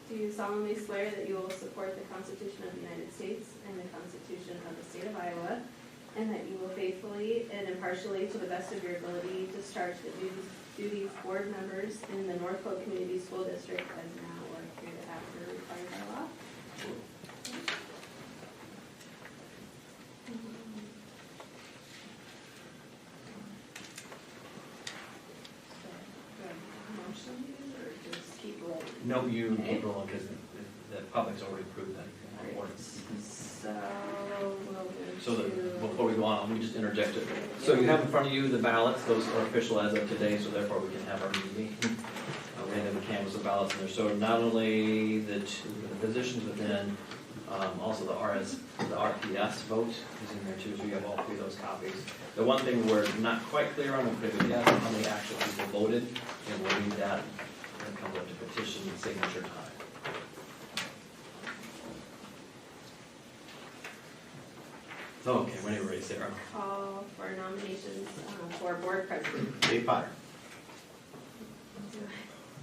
Do you solemnly swear that you will support the Constitution of the United States and the Constitution of the State of Iowa, and that you will faithfully and impartially, to the best of your ability, discharge the duties board members in the North Polk Community School District as now or hereafter required by law? Motion or just keep rolling? No, you keep rolling because the public's already approved that. So we'll move to... Before we go on, let me just interject it. So you have in front of you the ballots, those are official as of today, so therefore we can have our meeting. We have the canvas of ballots in there. So not only the positions within, also the RPS vote is in there too, so you have all three of those copies. The one thing we're not quite clear on, we'll figure out how many actual people voted, and we'll need that when it comes up to petition and signature time. Okay, when are you ready, Sarah? Call for nominations for board president. Dave Potter.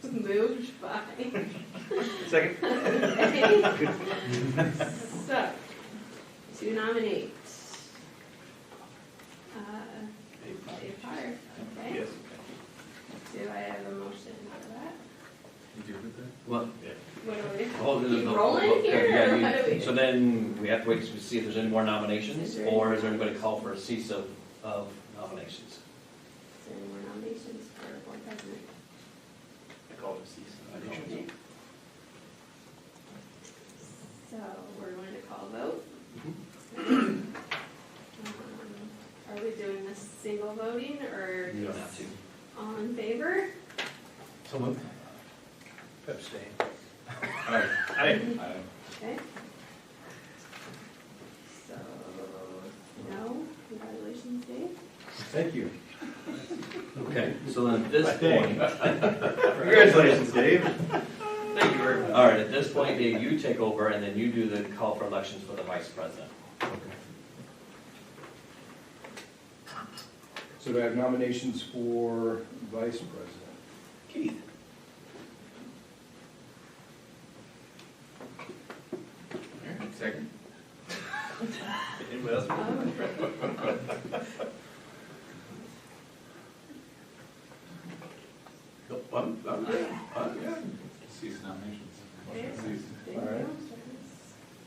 Moved by. Second. So, to nominate Dave Potter. Okay. Yes. Do I have a motion for that? You do with that? What? Yeah. What do we? Oh, Keep rolling here, yeah, or what do we? So then we have to wait to see if there's any more nominations, or is there anybody call for a cease of nominations? Is there any more nominations for board president? I call it a cease of nominations. Okay. So, we're going to call a vote. Are we doing this single voting, or? You don't have to. All in favor? So moved. Abstain. Aye. Aye. Okay. So, no, congratulations, Dave. Thank you. Okay, so then at this point. Congratulations, Dave. Thank you very much. All right, at this point, Dave, you take over, and then you do the call for elections for the vice president. So do I have nominations for vice president? Keith. Second. Anybody else? I'm good. Yeah. Cease nominations. Okay. Cease. All right.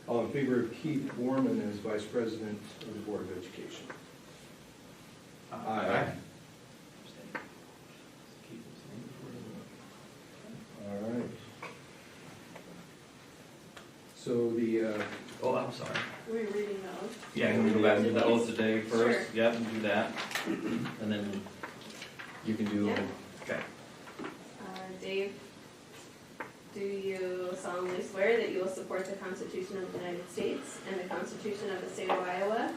All in favor of Keith Warman as vice president of the Board of Education? Aye. All right. So the, Oh, I'm sorry. We're reading those. Yeah, can we go back and do the oath today first? Sure. Yep, and do that. And then you can do, Yeah. okay. Dave, do you solemnly swear that you will support the Constitution of the United States and the Constitution of the State of Iowa,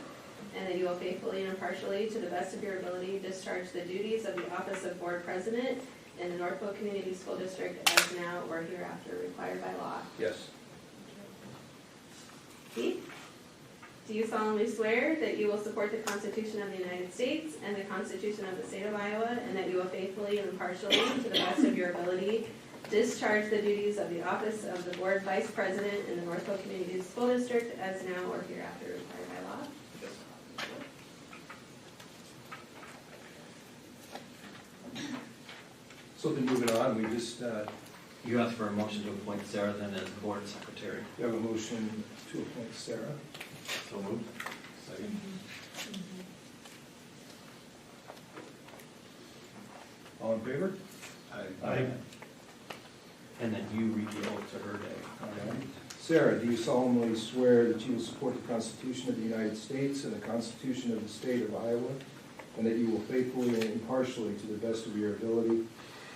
and that you will faithfully and impartially, to the best of your ability, discharge the duties of the office of board president in the North Polk Community School District as now or hereafter required by law? yes. Keith, do you solemnly swear that you will support the Constitution of the United States and the Constitution of the State of Iowa, and that you will faithfully and impartially, to the best of your ability, discharge the duties of the office of the board vice president in the North Polk Community School District as now or hereafter required by law? So then moving on, we just You asked for a motion to appoint Sarah then as board secretary. we have a motion to appoint Sarah. So moved. Second. All in favor? Aye. And then you read the oath to her, Dave. All right. Sarah, do you solemnly swear that you will support the Constitution of the United States and the Constitution of the State of Iowa, and that you will faithfully and impartially, to the best of your ability,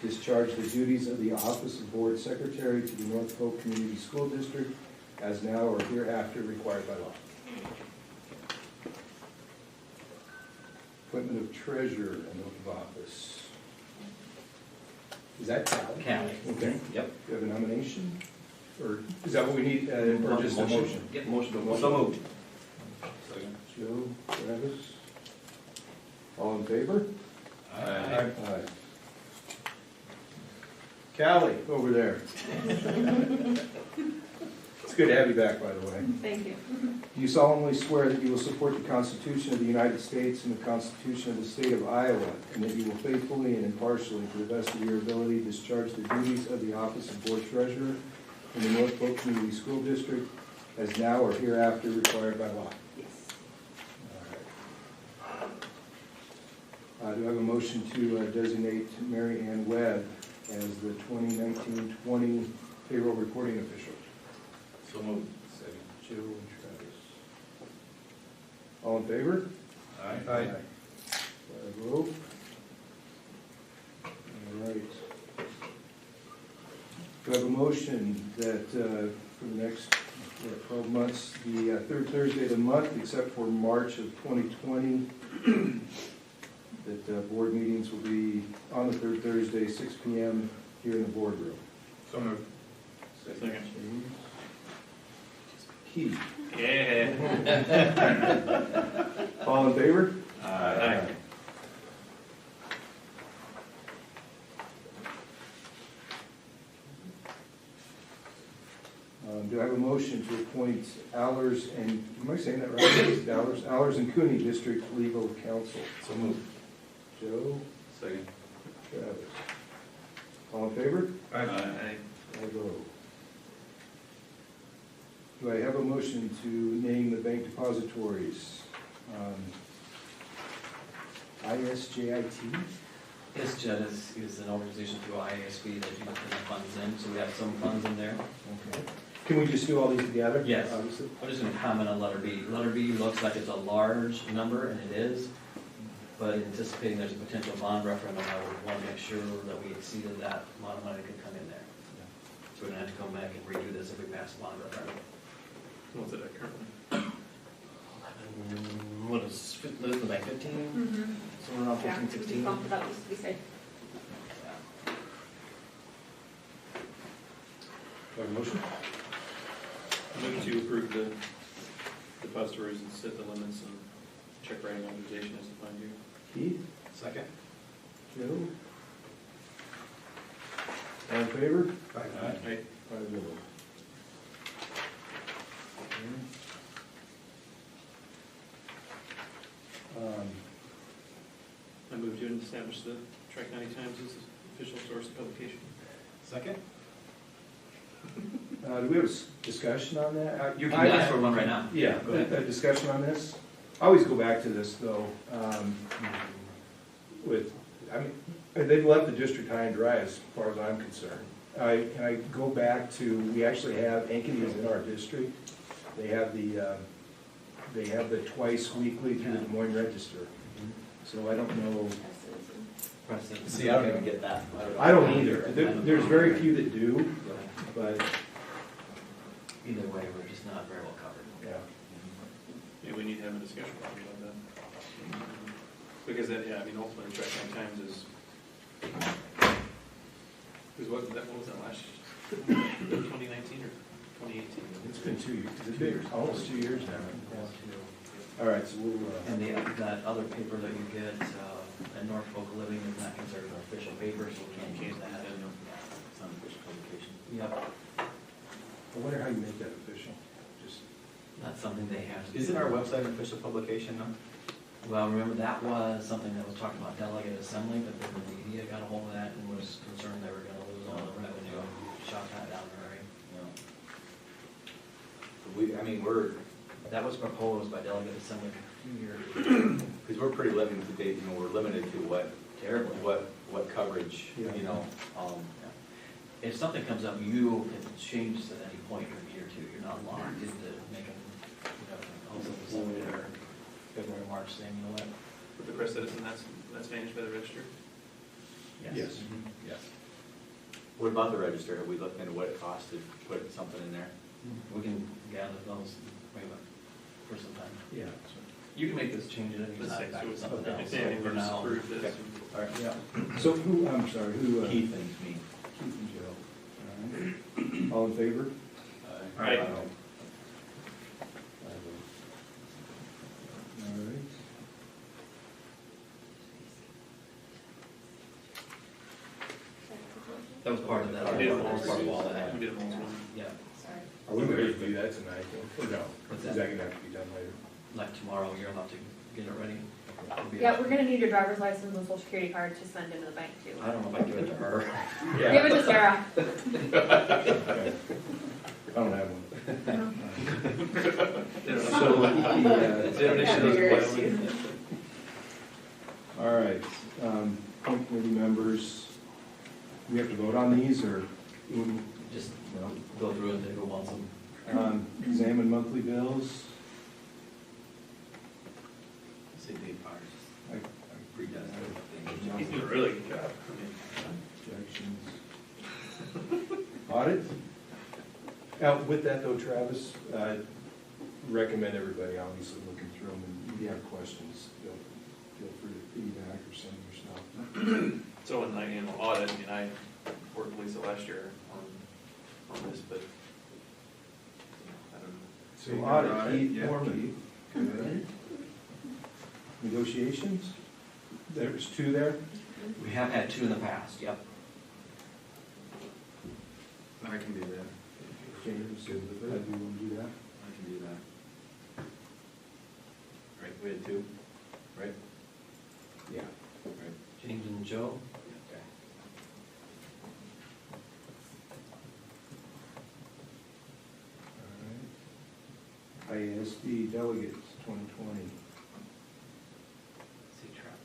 discharge the duties of the office of board secretary to the North Polk Community School District as now or hereafter required by law? Appointment of treasurer and oath of office. Is that Callie? Callie. Okay. Yep. Do you have a nomination? Or is that what we need, or just a motion? Yep, motion to, so moved. Second. Joe, Travis? All in favor? Aye. Callie, over there. It's good to have you back, by the way. Thank you. Do you solemnly swear that you will support the Constitution of the United States and the Constitution of the State of Iowa, and that you will faithfully and impartially, to the best of your ability, discharge the duties of the office of Board Treasurer in the North Polk Community School District as now or hereafter required by law? Yes. All right. Do I have a motion to designate Mary Ann Webb as the 2019-20 payroll reporting official? So moved. Second. Joe and Travis. All in favor? Aye. Vote. All right. Do I have a motion that for the next 12 months, the third Thursday of the month, except for March of 2020, that board meetings will be on the third Thursday, 6 p.m. here in the boardroom? So moved. Second. Keith. Yeah. All in favor? Aye. Do I have a motion to appoint Allers and, am I saying that right? Allers and Cooney District Legal Counsel? So moved. Joe, Second. Travis. All in favor? Aye. I vote. Do I have a motion to name the bank depositories? ISJIT? ISJET is an organization through IASB that you can put funds in, so we have some funds in there. Okay. Can we just do all these together? Yes. Obviously. I'm just gonna comment on letter B. Letter B looks like it's a large number, and it is, but anticipating there's a potential bond referendum, I would want to make sure that we exceeded that amount of money that could come in there. So we're gonna have to come back and redo this if we pass the bond referendum. What's it at currently? What is, live in like 15, Mm-hmm. somewhere around 15, 16? Bump it up just to be safe. Do I have a motion? Move to approve the depositories and set the limits and check writing authorization as defined here. Keith? Second. Joe? All in favor? Aye. Aye. I vote. I move to establish the Tri-County Times as the official source of publication. Second. Do we have a discussion on that? You can ask for one right now. Yeah, Go ahead. a discussion on this. I always go back to this, though, they've left the district high and dry as far as I'm concerned. I go back to, we actually have Ankeny is in our district. They have the twice weekly through the Des Moines Register. So I don't know, Precedent. See, I don't even get that. I don't either. There's very few that do, but, Either way, we're just not very well covered. yeah. Yeah, we need to have a discussion probably about that. Because then, yeah, I mean, ultimately, Tri-County Times is what was that last, 2019 or 2018? It's been 2 years. It's been almost 2 years now. All right, so we'll, And that other paper that you get, at North Polk Living is not considered an official paper, so we can't use that. It's not official publication. Yep, I wonder how you make that official. Just that's something they have to do. Isn't our website an official publication now? Well, remember, that was something that was talked about delegate assembly, but then the media got a hold of that and was concerned they were gonna lose all the revenue, shot that down the drain. We're, That was proposed by delegate assembly a few years ago. because we're pretty limited to date, we're limited to Terribly. what coverage, Yeah. If something comes up, you can change this at any point from year to, you're not locked into making, also December or February, March saying, you know what? With the press citizen, that's managed by the Register. Yes. Yes. What about the register? Have we looked into what it costs to put something in there? We can gather those, wait a minute, for some time. Yeah. You can make this change at any Let's say, time, back so to it's something else. if they For just now, approve this. Okay. All right. Yeah. So who, I'm sorry, who? Keith and me. Keith and Joe. All right. All in favor? Aye. All right. that was part of that. We did them That all. was part of all that. We did them all. Yeah. Sorry. Are we ready to do that tonight, or no? What's Is that? that gonna have to be done later? Like tomorrow, you're allowed to get it ready. It'll be- Yeah, we're gonna need your driver's license and social security card to send into the bank too. I don't know if I give it to her. Give it to Sarah. Okay. I don't have one. So, all right, appoint committee members, we have to vote on these, or, Just, go through it and who wants them. examine monthly bills? Say Dave Myers. I- Read that. He's doing a really good job. Objections. Audit? Now, with that though, Travis, recommend everybody obviously looking through them, and if you have questions, feel free to feedback or send your stuff. So in the annual audit, I mean, I worked with Lisa last year on this, but I don't know. So audit, Keith, Mormon. Good. Negotiations? There's two there? We have had 2 in the past, yep. I can do that. James, do you want to do that? I can do that. Right, we had 2, right? Yeah. Right. James and Joe? Okay. All right. ISD delegates, 2020. See Travis.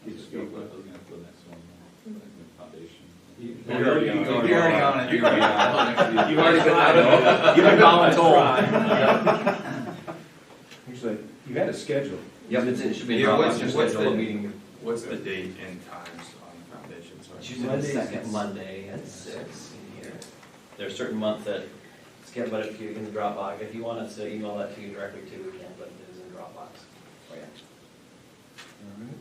It's still, gonna fill next one, foundation. You're already on it. You've already been out of it. You've been voluntold. actually, you had a schedule. Yep, it should be Yeah, on what's your the schedule meeting. What's the date and times on the foundation? So I- It's usually the Mondays, second it's- Monday at 6 in here. There's certain months that it's kept but if you in the Dropbox. If you want us to email that to you directly too, we can, but it is in Dropbox. Oh, yeah. All right.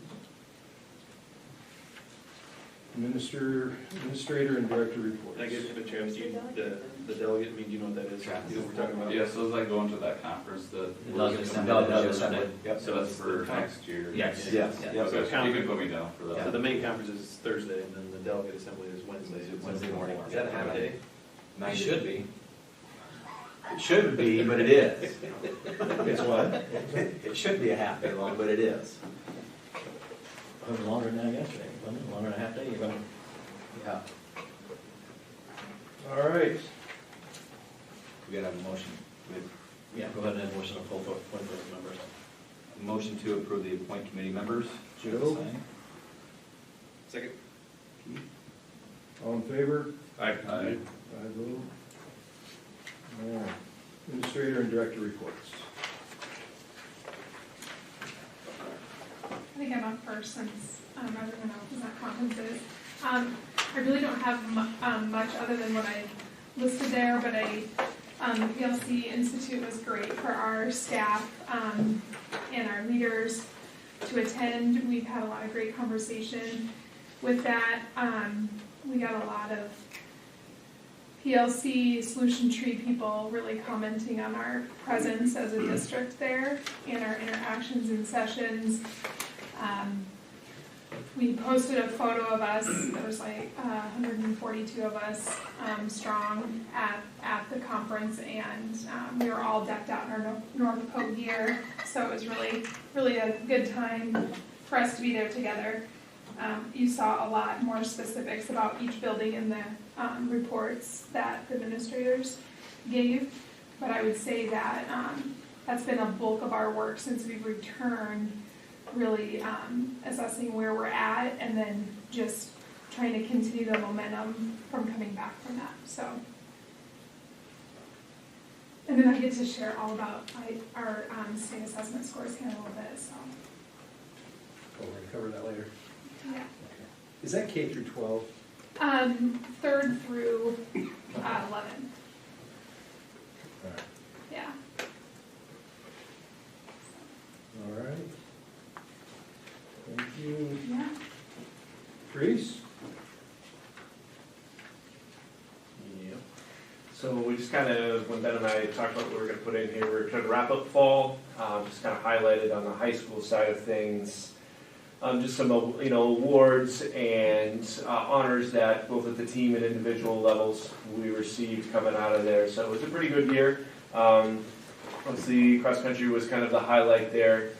Administrator and director reports. I give him a chance, the delegate, I mean, do you know what that is? Travis. You know what we're talking about? Yeah, so it's like going to that conference, the. Delegate assembly. Yep. So that's for next year. Yes. Yes, Yeah. yeah, So so you can put me down for So that. the main conference is Thursday, and then the delegate assembly is Wednesday. Wednesday morning. Is that a half day? It should be. It shouldn't be, but it is. It's what? It should be a half day long, but it is. It was longer than that yesterday, wasn't it? Longer than a half day, you're going. Yeah. All right. We gotta have a motion. We have Yeah, go ahead and motion to pull for those members. a motion to approve the appoint committee members. Joe? Sign. Second? All in favor? Aye. I vote. All right. Administrator and director reports. I think I'm up first since everyone else is at conferences. I really don't have much other than what I listed there, but the PLC Institute was great for our staff and our leaders to attend. We've had a lot of great conversation with that. We got a lot of PLC Solution Tree people really commenting on our presence as a district there and our interactions and sessions. We posted a photo of us, there was like 142 of us strong at the conference, and we were all decked out in our North Pole gear, so it was really a good time for us to be there together. You saw a lot more specifics about each building in the reports that the administrators gave, but I would say that that's been a bulk of our work since we've returned, really assessing where we're at and then just trying to continue the momentum from coming back from that. So, and then I get to share all about our state assessment scores here in a little bit. So, Oh, we're going to cover that later. yeah. Is that K through 12? 3rd through 11. All right. Yeah. All right. Thank you. Yeah. Reese? Yep. So we just kind of, when Ben and I talked about what we were going to put in here, we were trying to wrap up fall, just kind of highlighted on the high school side of things. just some, awards and honors that both at the team and individual levels we received coming out of there. So it was a pretty good year. Obviously, cross country was kind of the highlight there,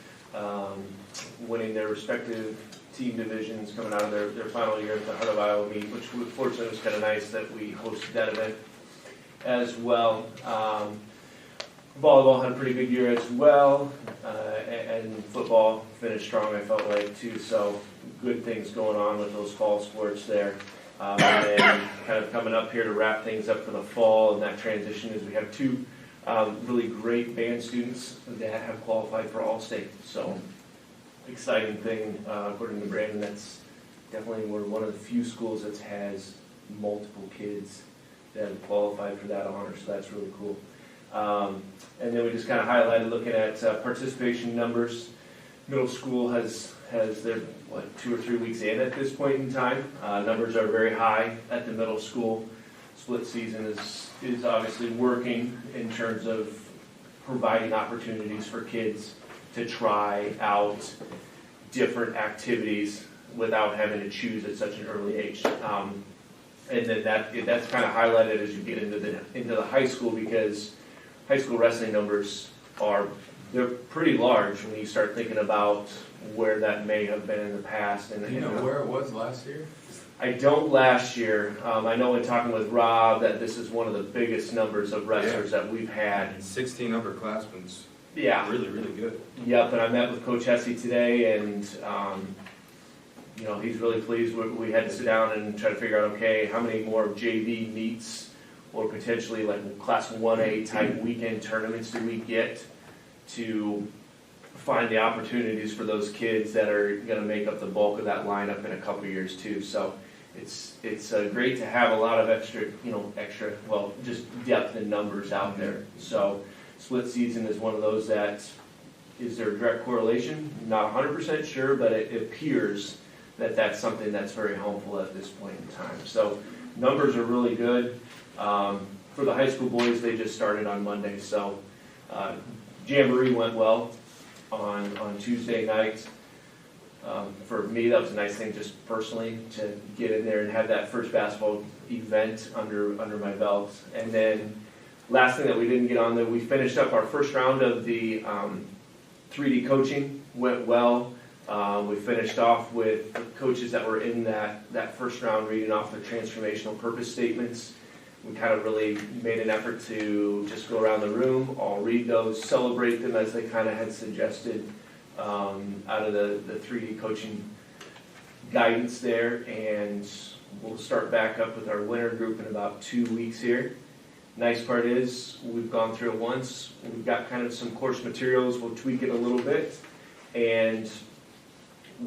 winning their respective team divisions coming out of their final year at the Heart of Iowa meet, which fortunately was kind of nice that we hosted that event as well. Volleyball had a pretty good year as well, and football finished strong, I felt like, too. So good things going on with those fall sports there. And then kind of coming up here to wrap things up for the fall, and that transition is we have two really great band students that have qualified for All-State. So exciting thing, according to Brandon, that's definitely we're one of the few schools that has multiple kids that have qualified for that honor, so that's really cool. And then we just kind of highlighted looking at participation numbers. Middle school has their 2 or 3 weeks in at this point in time. Numbers are very high at the middle school. Split season is obviously working in terms of providing opportunities for kids to try out different activities without having to choose at such an early age. And then that's kind of highlighted as you get into the high school, because high school wrestling numbers they're pretty large when you start thinking about where that may have been in the past. And Do you know where it was last year? I don't last year. I know in talking with Rob that this is one of the biggest numbers of wrestlers that we've had. 16 upperclassmen. Yeah. Really, really good. Yep, and I met with Coach Hesse today, and he's really pleased. We had to sit down and try to figure out, okay, how many more JV meets or potentially like Class 1A type weekend tournaments do we get to find the opportunities for those kids that are going to make up the bulk of that lineup in a couple of years too. So it's great to have a lot of extra, just depth and numbers out there. So split season is one of those that, is there a direct correlation? Not 100% sure, but it appears that that's something that's very helpful at this point in time. So numbers are really good. For the high school boys, they just started on Monday, so Jamboree went well on Tuesday night. For me, that was a nice thing just personally to get in there and have that first basketball event under my belt. And then last thing that we didn't get on there, we finished up our first round of the 3D coaching, went well. We finished off with the coaches that were in that first round reading off their transformational purpose statements. We kind of really made an effort to just go around the room, all read those, celebrate them as they kind of had suggested out of the 3D coaching guidance there. And we'll start back up with our winter group in about 2 weeks here. Nice part is we've gone through it once. We've got kind of some course materials. We'll tweak it a little bit. And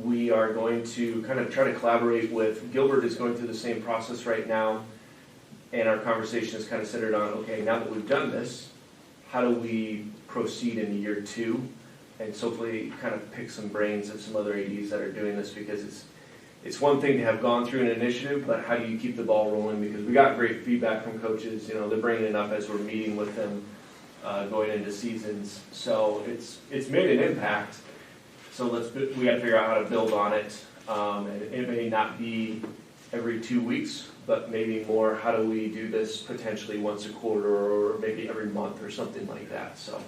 we are going to kind of try to collaborate with, Gilbert is going through the same process right now. And our conversation is kind of centered on, okay, now that we've done this, how do we proceed into year 2? And so hopefully kind of pick some brains of some other ADs that are doing this, because it's one thing to have gone through an initiative, but how do you keep the ball rolling? Because we got great feedback from coaches. They're bringing it up as we're meeting with them going into seasons. So it's made an impact. So we got to figure out how to build on it. And it may not be every 2 weeks, but maybe more, how do we do this potentially once a quarter or maybe every month or something like that. So,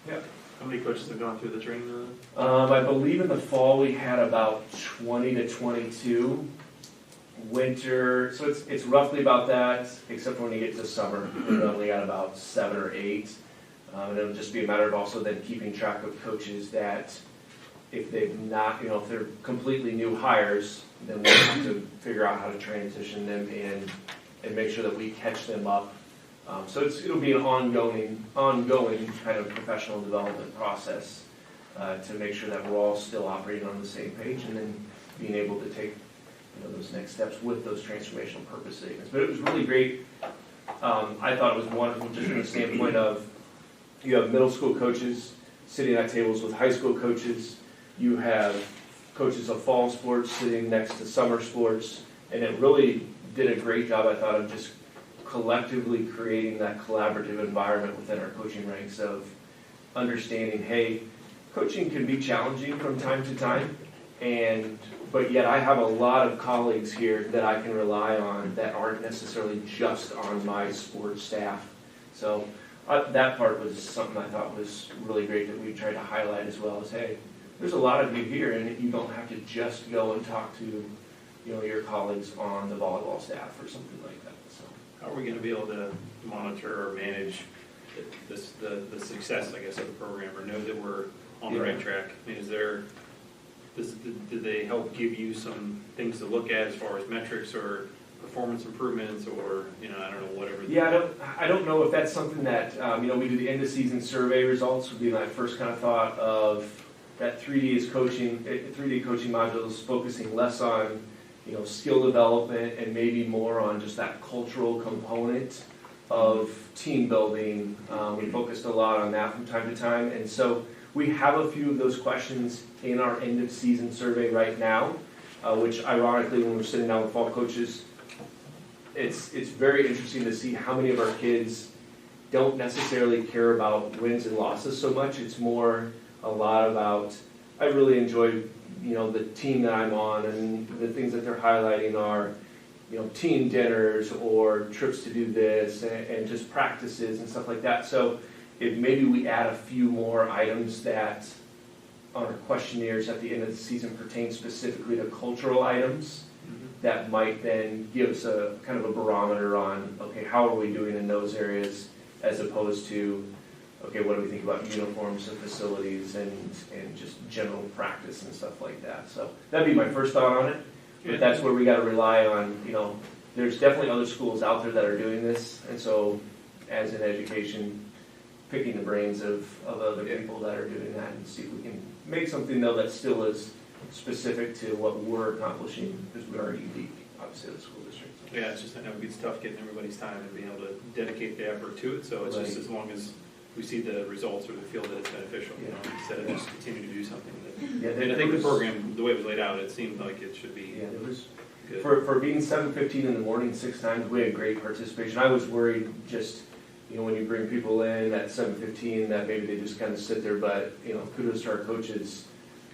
yeah. How many coaches have gone through the training? I believe in the fall we had about 20 to 22. Winter, so it's roughly about that, except when you get to summer, we only got about 7 or 8. And it'll just be a matter of also then keeping track of coaches that if they've not, if they're completely new hires, then we'll have to figure out how to transition them and make sure that we catch them up. So it'll be an ongoing kind of professional development process to make sure that we're all still operating on the same page, and then being able to take those next steps with those transformational purpose statements. But it was really great. I thought it was wonderful just from the standpoint of you have middle school coaches sitting at tables with high school coaches. You have coaches of fall sports sitting next to summer sports, and it really did a great job, I thought, of just collectively creating that collaborative environment within our coaching ranks of understanding, hey, coaching can be challenging from time to time, But yet I have a lot of colleagues here that I can rely on that aren't necessarily just on my sports staff. So that part was something I thought was really great that we tried to highlight as well, as hey, there's a lot of you here and you don't have to just go and talk to your colleagues on the volleyball staff or something like that. So How are we gonna be able to monitor or manage the success, I guess, of the program, or know that we're on the right track? I mean, did they help give you some things to look at as far as metrics or performance improvements, or, I don't know, whatever? Yeah, I don't know if that's something that, we do the end of season survey results would be my first kind of thought of that 3D coaching modules focusing less on, skill development and maybe more on just that cultural component of team building. We focused a lot on that from time to time, and so we have a few of those questions in our end of season survey right now, which ironically, when we're sitting down with fall coaches, it's very interesting to see how many of our kids don't necessarily care about wins and losses so much. It's more a lot about, I really enjoy, the team that I'm on, and the things that they're highlighting are, team dinners or trips to do this and just practices and stuff like that. So if maybe we add a few more items that on our questionnaires at the end of the season pertain specifically to cultural items, that might then give us a kind of a barometer on, okay, how are we doing in those areas, as opposed to, okay, what do we think about uniforms and facilities and just general practice and stuff like that. So that'd be my first thought on it. But that's where we got to rely on, there's definitely other schools out there that are doing this. And so as in education, picking the brains of other people that are doing that and see if we can make something, though, that still is specific to what we're accomplishing, because we are unique, obviously, as a school district. So. Yeah, it's just, I know it's tough getting everybody's time and being able to dedicate the effort to it, so it's just as long as we see the results or we feel that it's beneficial, instead of just continue to do something that, and I think the program, the way it was laid out, it seemed like it should be good. For being 7:15 in the morning 6 times, we had great participation. I was worried just, when you bring people in at 7:15, that maybe they just kind of sit there, but, kudos to our coaches.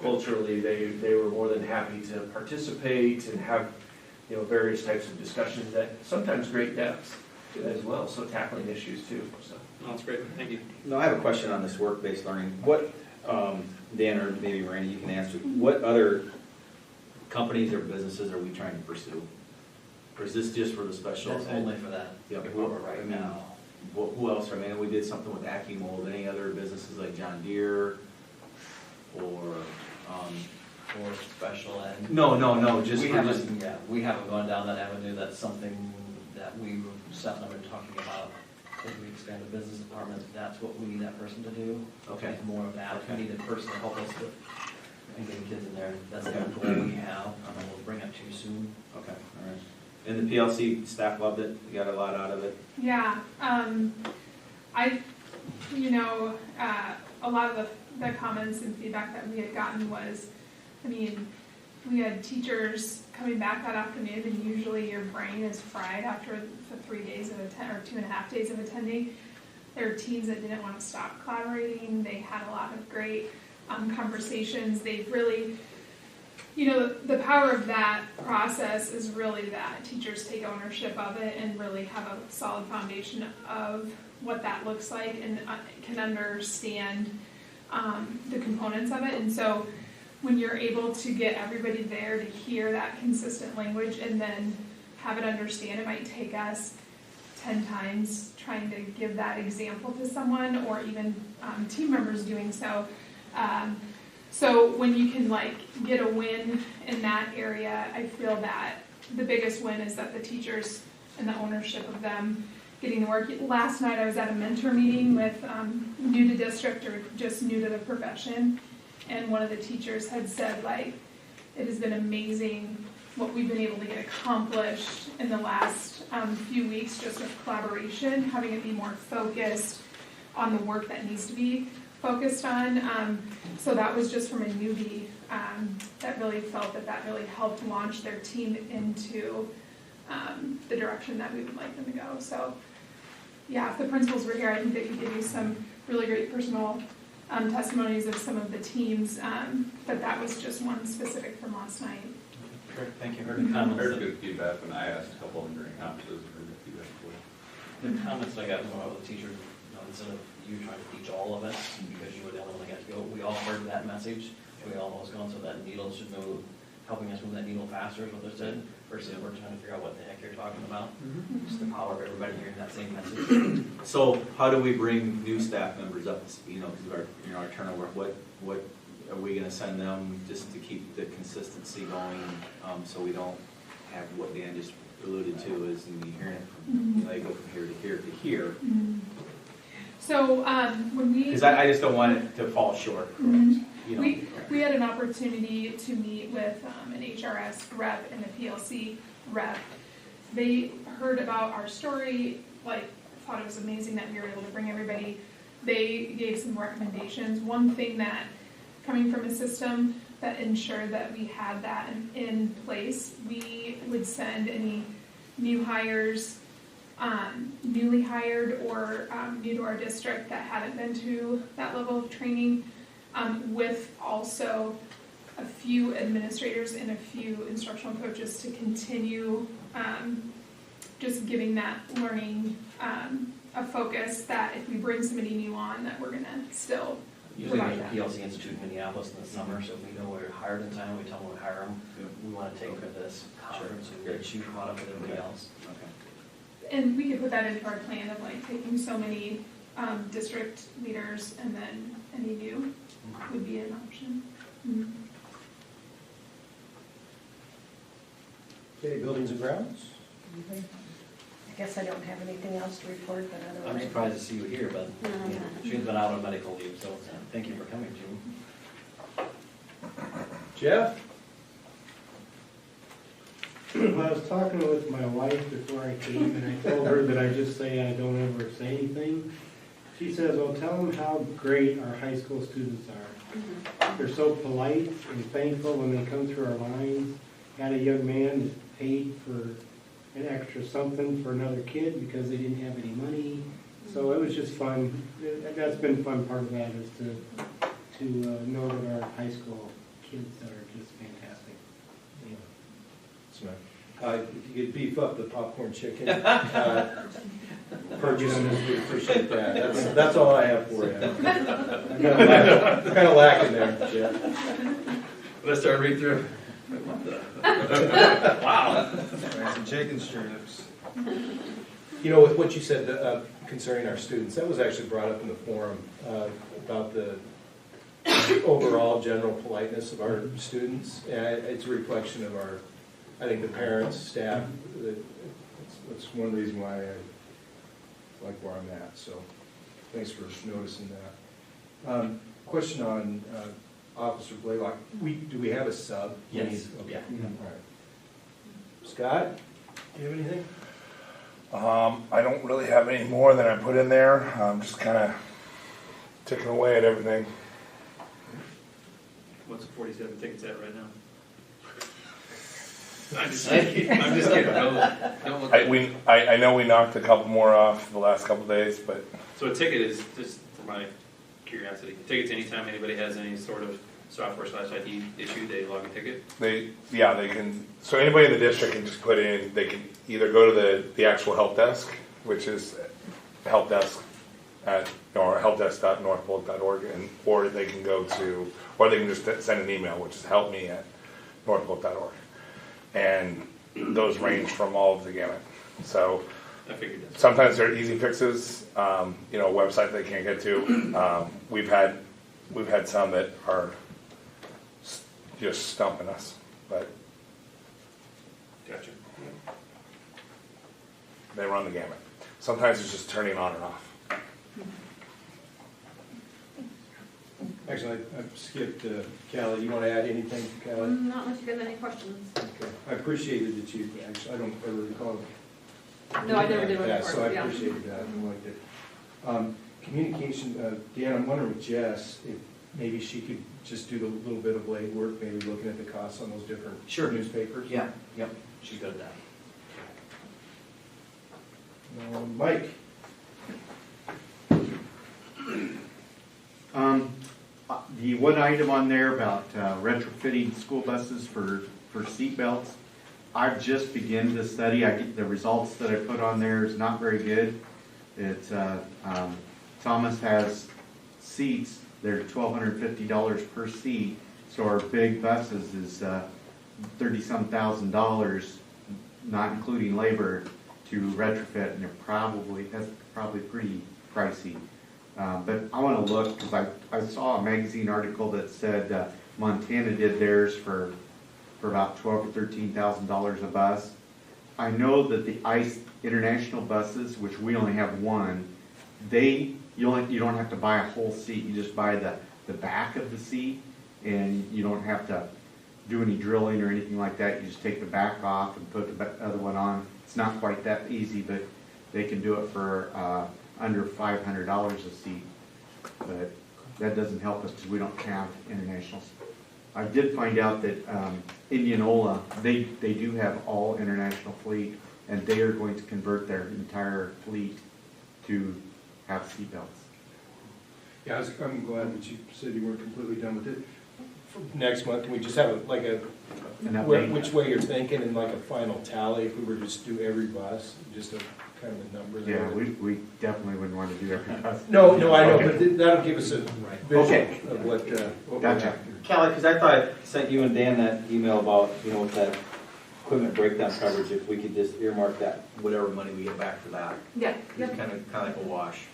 Culturally, they were more than happy to participate and have, various types of discussions that sometimes great depths as well, so tackling issues too, so. Oh, that's great, thank you. No, I have a question on this work-based learning. What, Dan or maybe Randy, you can answer, what other companies or businesses are we trying to pursue? Or is this just for the special? That's only for that. Yeah, right now. Who else? I mean, we did something with AccuMold. Any other businesses like John Deere or Or special ed. No. Just we haven't gone down that avenue. That's something that we were sitting there and talking about. If we expand the business department, that's what we need that person to do. Okay. More of that. Okay. We need a person to help us with and getting kids in there. That's the goal we have. We'll bring it to you soon. Okay, all right. And the PLC staff loved it. You got a lot out of it. Yeah, a lot of the comments and feedback that we had gotten was, we had teachers coming back that afternoon, and usually your brain is fried after the 3 days of or 2.5 days of attending. There were teams that didn't want to stop collaborating. They had a lot of great conversations. They really, the power of that process is really that teachers take ownership of it and really have a solid foundation of what that looks like and can understand the components of it. And so when you're able to get everybody there to hear that consistent language and then have it understand, it might take us 10 times trying to give that example to someone, or even team members doing so. So when you can get a win in that area, I feel that the biggest win is that the teachers and the ownership of them getting to work. Last night I was at a mentor meeting with new to district or just new to the profession, and one of the teachers had said, it has been amazing what we've been able to get accomplished in the last few weeks, just with collaboration, having it be more focused on the work that needs to be focused on. So that was just from a newbie that really felt that really helped launch their team into the direction that we would like them to go. So yeah, if the principals were here, I think they could give you some really great personal testimonies of some of the teams, but that was just one specific from last night. Great, thank you. I heard good feedback when I asked a couple of them during conferences, heard good feedback as well. The comments I got from the teachers, instead of you trying to teach all of us, because you were the only one that got to go, we all heard that message. We all was gone, so that needle should move, helping us move that needle faster is what they said, versus we're trying to figure out what the heck you're talking about. Just the power of everybody hearing that same message. So how do we bring new staff members up to speed, because our turnover, what are we gonna send them just to keep the consistency going, so we don't have what Dan just alluded to is you hearing it from, they go from here to here to here. So, when we. Because I just don't want it to fall short, you know. We had an opportunity to meet with an HRS rep and a PLC rep. They heard about our story, thought it was amazing that we were able to bring everybody. They gave some recommendations. One thing that, coming from a system that ensured that we had that in place, we would send any new hires, newly hired or new to our district that haven't been to that level of training, with also a few administrators and a few instructional coaches to continue just giving that learning a focus that if we bring somebody new on, that we're gonna still Usually there's provide a that. PLC Institute in Minneapolis in the summer, so if we know we're hired in time, we tell them we hire them. We want to take this conference and get you caught up with everybody else. Okay. And we could put that into our plan of taking so many district leaders and then any new would be an option. Okay, buildings and grounds? I guess I don't have anything else to report, but I'm otherwise. surprised to see you here, but she's been out on medical leave, so thank you for coming, June. Jeff? Well, I was talking with my wife before I came, and I told her that I just say I don't ever say anything. She says, "Well, tell them how great our high school students are. They're so polite and thankful when they come through our lines." Had a young man that paid for an extra something for another kid because they didn't have any money. So it was just fun. That's been a fun part of that, is to know that our high school kids are just fantastic. If you could beef up the popcorn chicken, purchase we appreciate that. That's all I have for you. Kind of lacking there, Jeff. Let's start read through. Wow. Some chicken strips. You know, with what you said concerning our students, that was actually brought up in the forum about the overall general politeness of our students. And it's a reflection of our, I think, the parents, staff. That's one reason why I like where I'm at. So thanks for noticing that. Question on Officer Blaylock. Do we have a sub? Yes. Okay. Yeah. All right. Scott, do you have anything? I don't really have any more than I put in there. I'm just kind of ticking away at everything. What's the 47 tickets at right now? I'm just kidding. Don't look I know we knocked a couple more off the last couple days, but So a ticket is, just for my curiosity, tickets anytime anybody has any sort of software/IT issue, they log a ticket? they can. So anybody in the district can just put in. They can either go to the actual help desk, which is helpdesk at helpdesk.northpolk.org, or they can go to, or they can just send an email, which is helpme@northpolk.org, and those range from all of the gamut. So I figured that. sometimes they're easy fixes, a website they can't get to. We've had some that are just stumping us, but Gotcha. they run the gamut. Sometimes it's just turning on and off. Actually, I skipped Callie. You want to add anything, Callie? Not unless you guys have any questions. Okay. I appreciated that you, actually, I don't ever recall. No, I never did one Yeah, before, so I yeah. appreciated that. I liked it. Communication, Dan, I'm wondering with Jess, if maybe she could just do a little bit of legwork, maybe looking at the costs on those different Sure. newspapers. Yeah, yep, she's good at that. Mike? The one item on there about retrofitting school buses for seat belts, I've just begun to study. The results that I put on there is not very good. It's Thomas has seats. They're $1,250 per seat. So our big buses is $30-some thousand, not including labor, to retrofit, and that's probably pretty pricey. But I want to look, because I saw a magazine article that said Montana did theirs for about $12,000 or $13,000 a bus. I know that the ICE international buses, which we only have one, you don't have to buy a whole seat. You just buy the back of the seat, and you don't have to do any drilling or anything like that. You just take the back off and put the other one on. It's not quite that easy, but they can do it for under $500 a seat. But that doesn't help us because we don't have internationals. I did find out that Indianola, they do have all international fleet, and they are going to convert their entire fleet to have seatbelts. Yeah, I'm glad that you said you weren't completely done with it. For next month, can we just have which way you're thinking and like a final tally, if we were to just do every bus, just a kind of a number there? Yeah, we definitely wouldn't want to do every bus. No, I know, Okay. but that'll give us a Okay. vision of what we're Gotcha. after. Kelly, because I thought I sent you and Dan that email about, with that equipment breakdown coverage, if we could just earmark that, whatever money we get back for that. Yeah, It's kind of like a wash.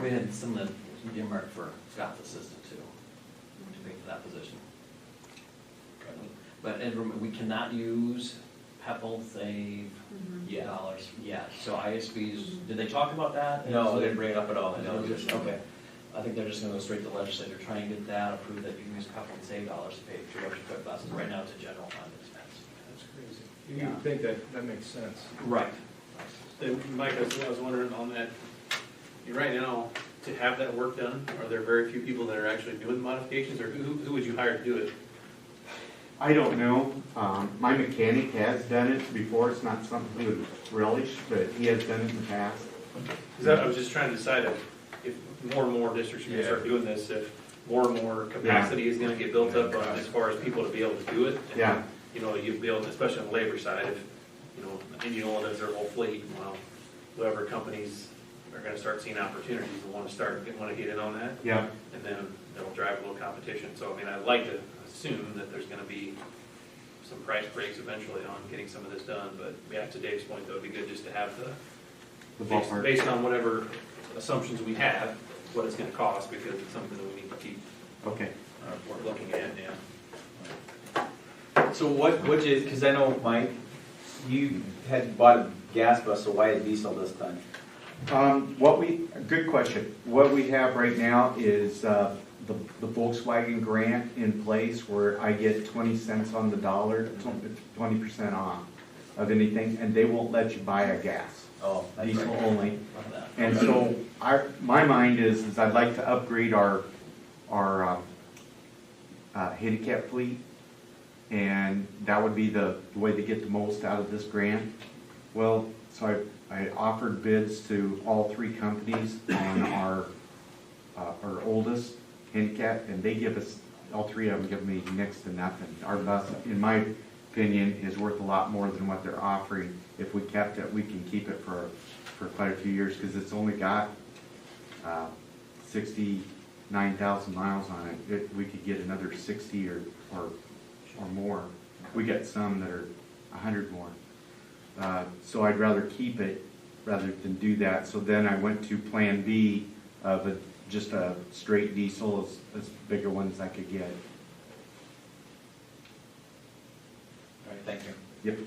We had some that you earmarked for Scott's assistant too, to pay for that position. But and remember, we cannot use PEPAL save dollars yet. So ISBs, did they talk about that? No, they didn't bring it up at all. No, okay. I think they're just gonna go straight to the legislature, try and get that approved, that you can use PEPAL and save dollars to pay for your equipment buses. Right now it's a general fund expense. That's crazy. You think that makes sense. Right. Mike, I was wondering on that, right now, to have that work done, are there very few people that are actually doing the modifications, or who would you hire to do it? I don't know. My mechanic has done it before. It's not something he would relish, but he has done it in the past. Because I was just trying to decide if more and more districts are gonna start doing this, if more and more capacity is gonna get built up on as far as people to be able to do it. And, Yeah. You'd be able, especially on the labor side, if, Indianola does their whole fleet, well, whoever companies are gonna start seeing opportunities and want to get in on that. Yeah. And then it'll drive a little competition. So, I'd like to assume that there's gonna be some price breaks eventually on getting some of this done, but yeah, to Dave's point, though, it'd be good just to have The ballpark. based on whatever assumptions we have, what it's gonna cost, because it's something that we need to keep, Okay. we're looking at, yeah. So which is, because I know, Mike, you had bought a gas bus, so why a diesel this time? Good question. What we have right now is the Volkswagen grant in place where I get 20 cents on the dollar, 20% off of anything, and they won't let you buy a gas. Oh, that's Diesel right. only. And so my mind is I'd like to upgrade our handicap fleet, and that would be the way to get the most out of this grant. Well, so I offered bids to all three companies on our oldest handicap, and they give us, all three of them give me next to nothing. Our bus, in my opinion, is worth a lot more than what they're offering. If we kept it, we can keep it for quite a few years, because it's only got 69,000 miles on it. We could get another 60 or more. We got some that are 100 more. So I'd rather keep it rather than do that. So then I went to Plan B of just a straight diesel, as bigger ones I could get. All right, thank you. Yep.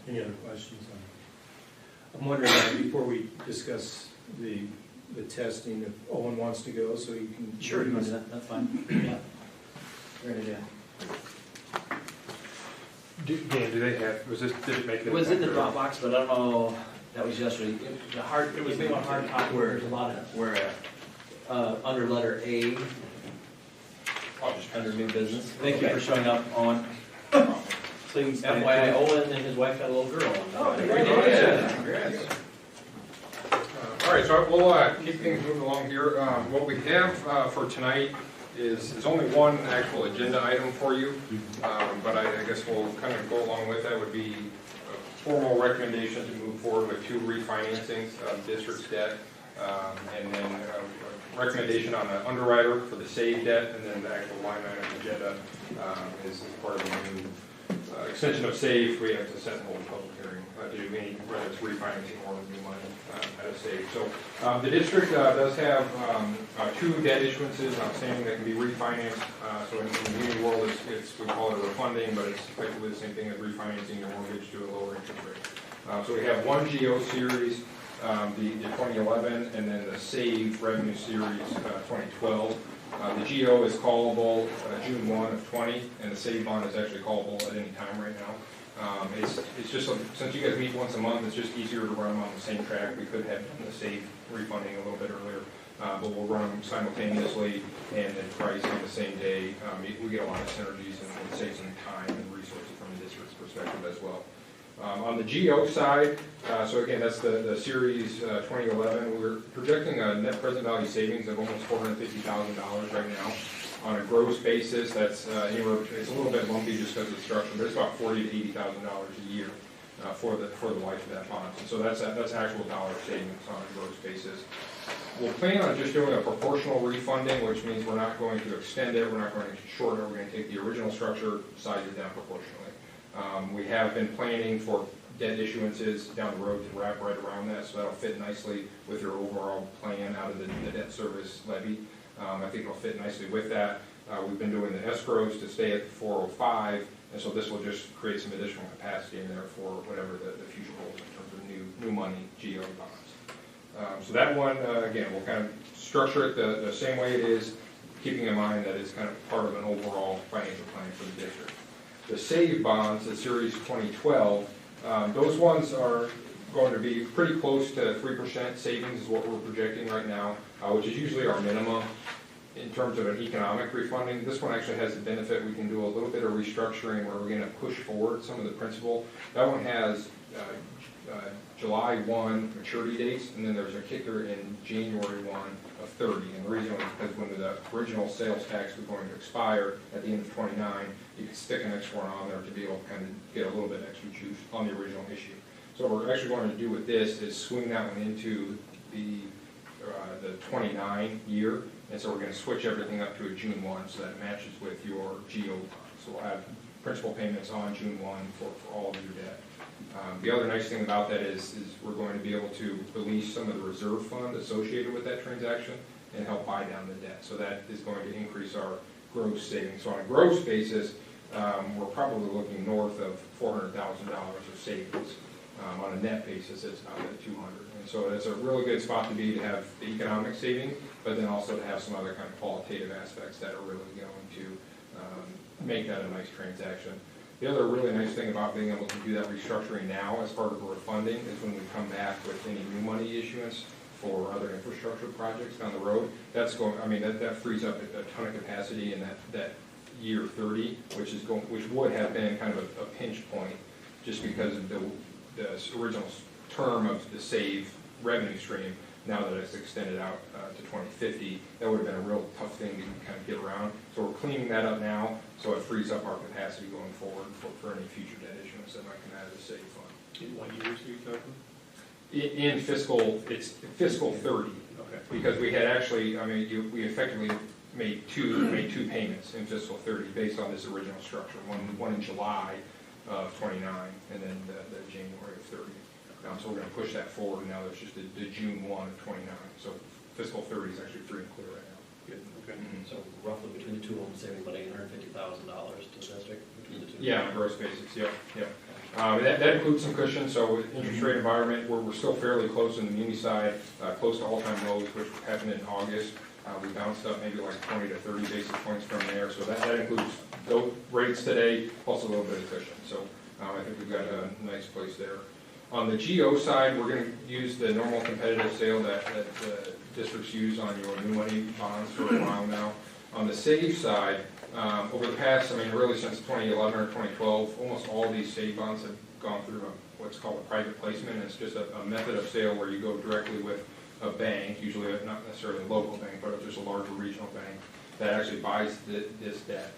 Any other questions on it? I'm wondering, before we discuss the testing, if Owen wants to go, so you can. Sure, you want to do that, that's fine. Yeah. Great idea. Dan, do they have, did it make it? It was in the Dropbox, but I don't know, that was yesterday. It was maybe a hard copy where there's a lot of, under letter A, under new business. Thank you for showing up on. So you can FYI, Owen and his wife got a little girl. Oh, congratulations. All right, so we'll keep things moving along here. What we have for tonight is only one actual agenda item for you, but I guess we'll kind of go along with that. Would be a formal recommendation to move forward with 2 refinancings of district's debt, and then a recommendation on an underwriter for the SAVE debt, and then the actual line item agenda is part of the new extension of SAVE. We have to set and hold a public hearing to do any, whether it's refinancing or new money out of SAVE. So the district does have 2 debt issuances outstanding that can be refinanced. So in the community world, we call it a refunding, but it's effectively the same thing as refinancing your mortgage to a lower interest rate. So we have one GO series, the 2011, and then the SAVE Revenue Series 2012. The GO is callable June 1 of 20, and the SAVE bond is actually callable at any time right now. It's just, since you guys meet once a month, it's just easier to run them on the same track. We could have done the SAVE refunding a little bit earlier, but we'll run them simultaneously and then price on the same day. We get a lot of synergies and save some time and resources from the district's perspective as well. On the GO side, so again, that's the Series 2011. We're projecting a net present value savings of almost $450,000 right now. On a gross basis, that's it's a little bit lumpy just because of the structure, but it's about $40,000 to $80,000 a year for the life of that bond. And so that's actual dollar savings on a gross basis. We'll plan on just doing a proportional refunding, which means we're not going to extend it, we're not going to shorten it, we're going to take the original structure, size it down proportionally. We have been planning for debt issuances down the road to wrap right around that, so that'll fit nicely with your overall plan out of the debt service levy. I think it'll fit nicely with that. We've been doing the escrows to stay at 405, and so this will just create some additional capacity in there for whatever the future holds in terms of new money GO bonds. So that one, again, we'll kind of structure it the same way it is, keeping in mind that it's kind of part of an overall financial plan for the district. The SAVE bonds, the Series 2012, those ones are going to be pretty close to 3% savings is what we're projecting right now, which is usually our minimum in terms of an economic refunding. This one actually has the benefit we can do a little bit of restructuring where we're going to push forward some of the principal. That one has July 1 maturity dates, and then there's a kicker in January 1 of 30. And the reason is because when the original sales tax was going to expire at the end of 29, you can stick an extra one on there to be able to kind of get a little bit extra juice on the original issue. So what we're actually going to do with this is swing that one into the 29 year, and so we're going to switch everything up to a June 1 so that it matches with your GO bond. So we'll have principal payments on June 1 for all of your debt. The other nice thing about that is we're going to be able to release some of the reserve fund associated with that transaction and help buy down the debt. So that is going to increase our gross savings. So on a gross basis, we're probably looking north of $400,000 of savings. On a net basis, it's about at 200. And so it's a really good spot to be to have the economic savings, but then also to have some other kind of qualitative aspects that are really going to make that a nice transaction. The other really nice thing about being able to do that restructuring now as part of a refunding is when we come back with any new money issuance for other infrastructure projects down the road. That's going, I mean, that frees up a ton of capacity in that year 30, which would have been kind of a pinch point just because of the original term of the SAVE revenue stream. Now that it's extended out to 2050, that would have been a real tough thing to kind of get around. So we're cleaning that up now, so it frees up our capacity going forward for any future debt issuance that might come out of the SAVE fund. In what years are you talking? In fiscal 30. Okay. Because we had actually, I mean, we effectively made two payments in fiscal 30 based on this original structure. One in July of 29, and then the January of 30. So we're going to push that forward, and now there's just the June 1 of 29. So fiscal 30 is actually free and clear right now. Good. Okay. So roughly between the two of them, saving about $850,000 to the district between the two. Yeah, on a gross basis. Yep. That includes some cushion. So interest rate environment, we're still fairly close on the muni side, close to all-time lows, which happened in August. We bounced up maybe like 20 to 30 basis points from there. So that includes those rates today, plus a little bit of cushion. So I think we've got a nice place there. On the GO side, we're going to use the normal competitive sale that districts use on your new money bonds for a while now. On the SAVE side, over the past, I mean, really since 2011 or 2012, almost all these SAVE bonds have gone through what's called a private placement. It's just a method of sale where you go directly with a bank, usually not necessarily a local bank, but just a larger regional bank, that actually buys this debt.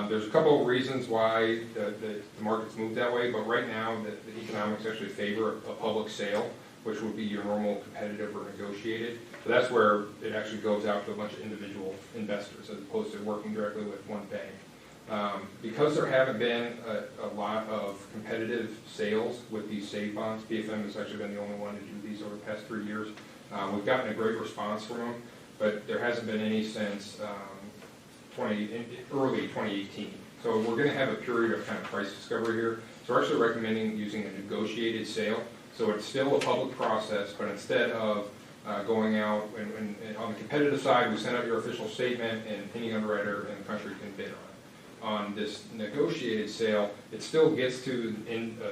There's a couple of reasons why the market's moved that way, but right now the economics actually favor a public sale, which would be your normal competitive or negotiated. So that's where it actually goes out to a bunch of individual investors as opposed to working directly with one bank. Because there haven't been a lot of competitive sales with these SAVE bonds, PFM has actually been the only one to do these over the past 3 years. We've gotten a great response from them, but there hasn't been any since early 2018. So we're going to have a period of kind of price discovery here. So we're actually recommending using a negotiated sale. So it's still a public process, but instead of going out and on the competitive side, we send out your official statement and any underwriter in the country can bid on it. On this negotiated sale, it still gets to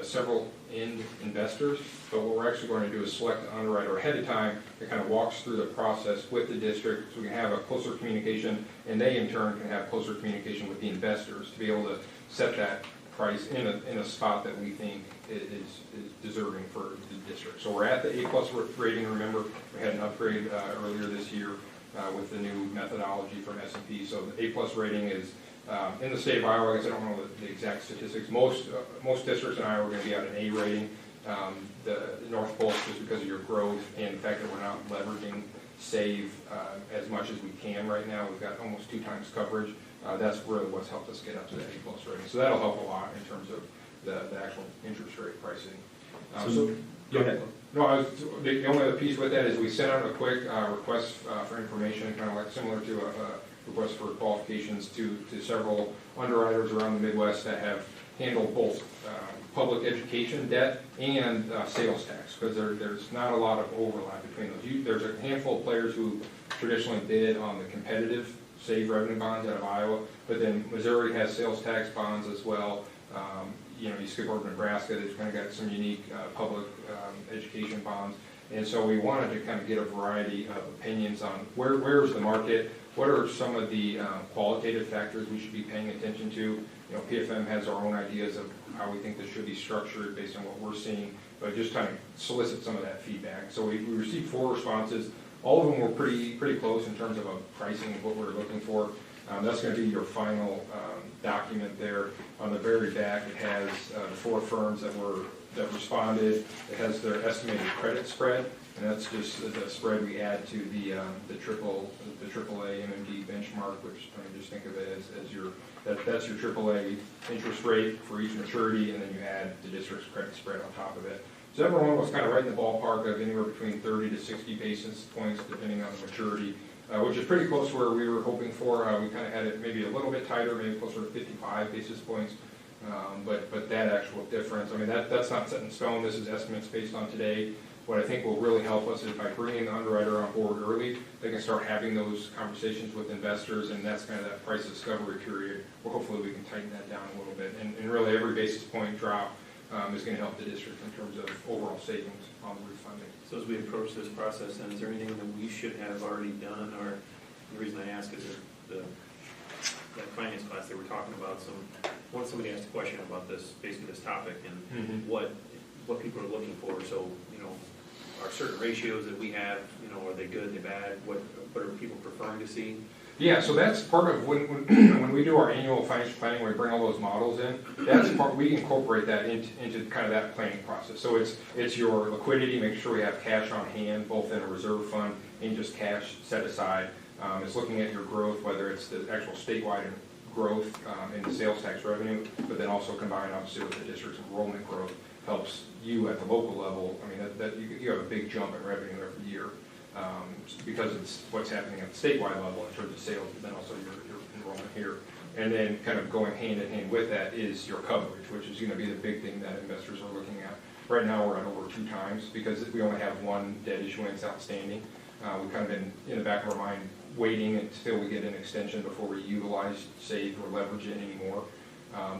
several end investors, but what we're actually going to do is select an underwriter ahead of time that kind of walks through the process with the district so we can have a closer communication, and they in turn can have closer communication with the investors to be able to set that price in a spot that we think is deserving for the district. So we're at the A+ rating. Remember, we had an upgrade earlier this year with the new methodology from S&P. So the A+ rating is in the state of Iowa. I guess I don't know the exact statistics. Most districts in Iowa are going to be at an A rating. The North Pole, just because of your growth and the fact that we're not leveraging SAVE as much as we can right now. We've got almost 2 times coverage. That's really what's helped us get up to that A+ rating. So that'll help a lot in terms of the actual interest rate pricing. Go ahead. No, the only other piece with that is we sent out a quick request for information, kind of like similar to a request for qualifications to several underwriters around the Midwest that have handled both public education debt and sales tax, because there's not a lot of overlap between those. There's a handful of players who traditionally bid on the competitive SAVE revenue bonds out of Iowa, but then Missouri has sales tax bonds as well. You skip over Nebraska, they've kind of got some unique public education bonds. And so we wanted to kind of get a variety of opinions on where's the market, what are some of the qualitative factors we should be paying attention to. PFM has our own ideas of how we think this should be structured based on what we're seeing, but just kind of solicit some of that feedback. So we received 4 responses. All of them were pretty close in terms of a pricing of what we're looking for. That's going to be your final document there. On the very back, it has the 4 firms that responded. It has their estimated credit spread, and that's just the spread we add to the AAA MMD benchmark, which I mean, just think of it as that's your AAA interest rate for each maturity, and then you add the district's credit spread on top of it. So everyone was kind of right in the ballpark of anywhere between 30 to 60 basis points, depending on the maturity. Which is pretty close to where we were hoping for. We kind of had it maybe a little bit tighter, maybe closer to 55 basis points. But that actual difference, I mean, that's not set in stone. This is estimates based on today. What I think will really help us is by bringing the underwriter on board early, they can start having those conversations with investors, and that's kind of that price discovery period where hopefully we can tighten that down a little bit. And really every basis point drop is going to help the district in terms of overall savings on the refunding. So as we approach this process, then, is there anything that we should have already done? Or the reason I ask is that finance class they were talking about, once somebody asked a question about basically this topic and what people are looking for. So, are certain ratios that we have, are they good, they bad? What are people preferring to see? Yeah, so that's part of when we do our annual financial planning, we bring all those models in. That's part, we incorporate that into kind of that planning process. So it's your liquidity, making sure we have cash on hand, both in a reserve fund and just cash set aside. It's looking at your growth, whether it's the actual statewide growth in the sales tax revenue, but then also combined obviously with the district's enrollment growth helps you at the local level. I mean, you have a big jump in revenue every year. Because it's what's happening at the statewide level in terms of sales, but then also your enrollment here. And then kind of going hand in hand with that is your coverage, which is going to be the big thing that investors are looking at. Right now we're at over 2 times because we only have 1 debt issuance outstanding. We've kind of been in the back of our mind waiting until we get an extension before we utilize SAVE or leverage it anymore.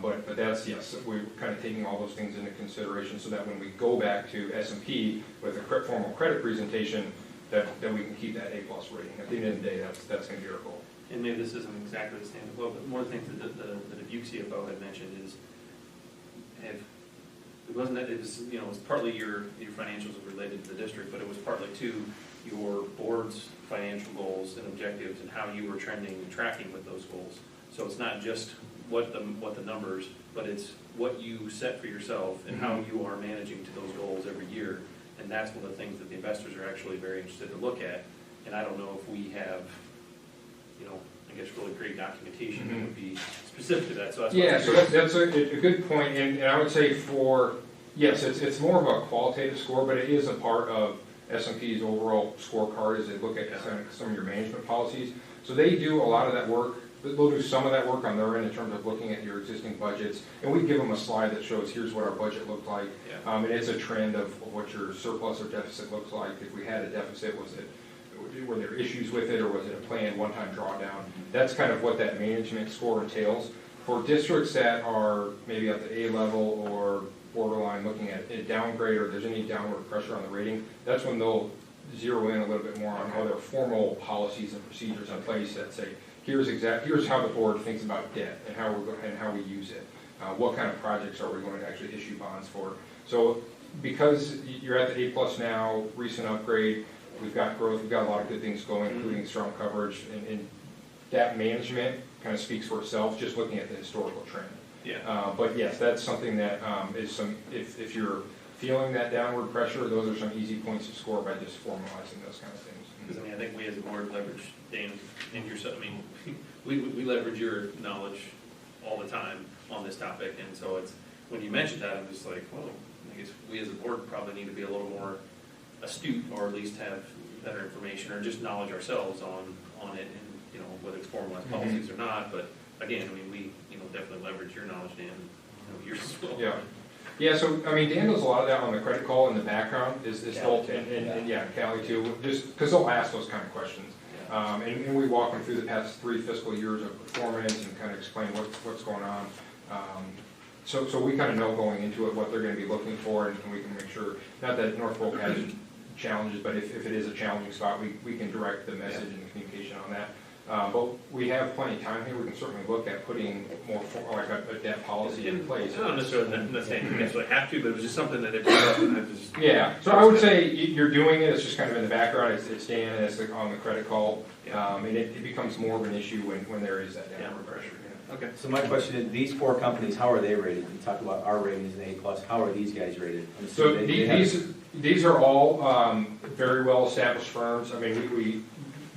But that's, yes, we're kind of taking all those things into consideration so that when we go back to S&P with a formal credit presentation, that we can keep that A+ rating. At the end of the day, that's going to be our goal. And maybe this isn't exactly the same as well, but one of the things that the Dubuque CFO had mentioned is, it was partly your financials related to the district, but it was partly too, your board's financial goals and objectives and how you were trending and tracking with those goals. So it's not just what the numbers, but it's what you set for yourself and how you are managing to those goals every year. And that's one of the things that the investors are actually very interested to look at. And I don't know if we have, I guess really great documentation that would be specific to that. So that's Yeah, so that's a good point, and I would say yes, it's more of a qualitative score, but it is a part of S&P's overall scorecard as they look at some of your management policies. So they do a lot of that work. They'll do some of that work on their end in terms of looking at your existing budgets, and we give them a slide that shows here's what our budget looked like. Yeah. And it's a trend of what your surplus or deficit looks like. If we had a deficit, were there issues with it, or was it a planned one-time drawdown? That's kind of what that management score entails. For districts that are maybe at the A level or borderline looking at a downgrade, or there's any downward pressure on the rating, that's when they'll zero in a little bit more on are there formal policies and procedures in place that say, here's how the board thinks about debt and how we use it. What kind of projects are we going to actually issue bonds for? So because you're at the A+ now, recent upgrade, we've got growth, we've got a lot of good things going, including strong coverage, and that management kind of speaks for itself, just looking at the historical trend. Yeah. But yes, that's something that is if you're feeling that downward pressure, those are some easy points to score by just formalizing those kind of things. Because I think we as a board leverage, Dan, and yourself, we leverage your knowledge all the time on this topic, and so it's, when you mentioned that, I'm just like, well, I guess we as a board probably need to be a little more astute, or at least have better information, or just knowledge ourselves on it, and whether it's formalized policies or not. But again, we definitely leverage your knowledge, Dan, yours as well. Yeah, so Dan does a lot of that on the credit call in the background, is helped, and Callie too, just because they'll ask those kind of questions. And we walk them through the past 3 fiscal years of performance and kind of explain what's going on. So we kind of know going into it what they're going to be looking for, and we can make sure, not that North Polk has challenges, but if it is a challenging spot, we can direct the message and the communication on that. But we have plenty of time here. We can certainly look at putting more like a debt policy in place. I don't necessarily have to, but it was just something that it brought up, and I just... Yeah, so I would say you're doing it, it's just kind of in the background, it's Dan, and it's on the credit call, and it becomes more of an issue when there is that downward pressure. Okay. So my question is, these 4 companies, how are they rated? You talk about our ratings and A+, how are these guys rated? So these are all very well-established firms.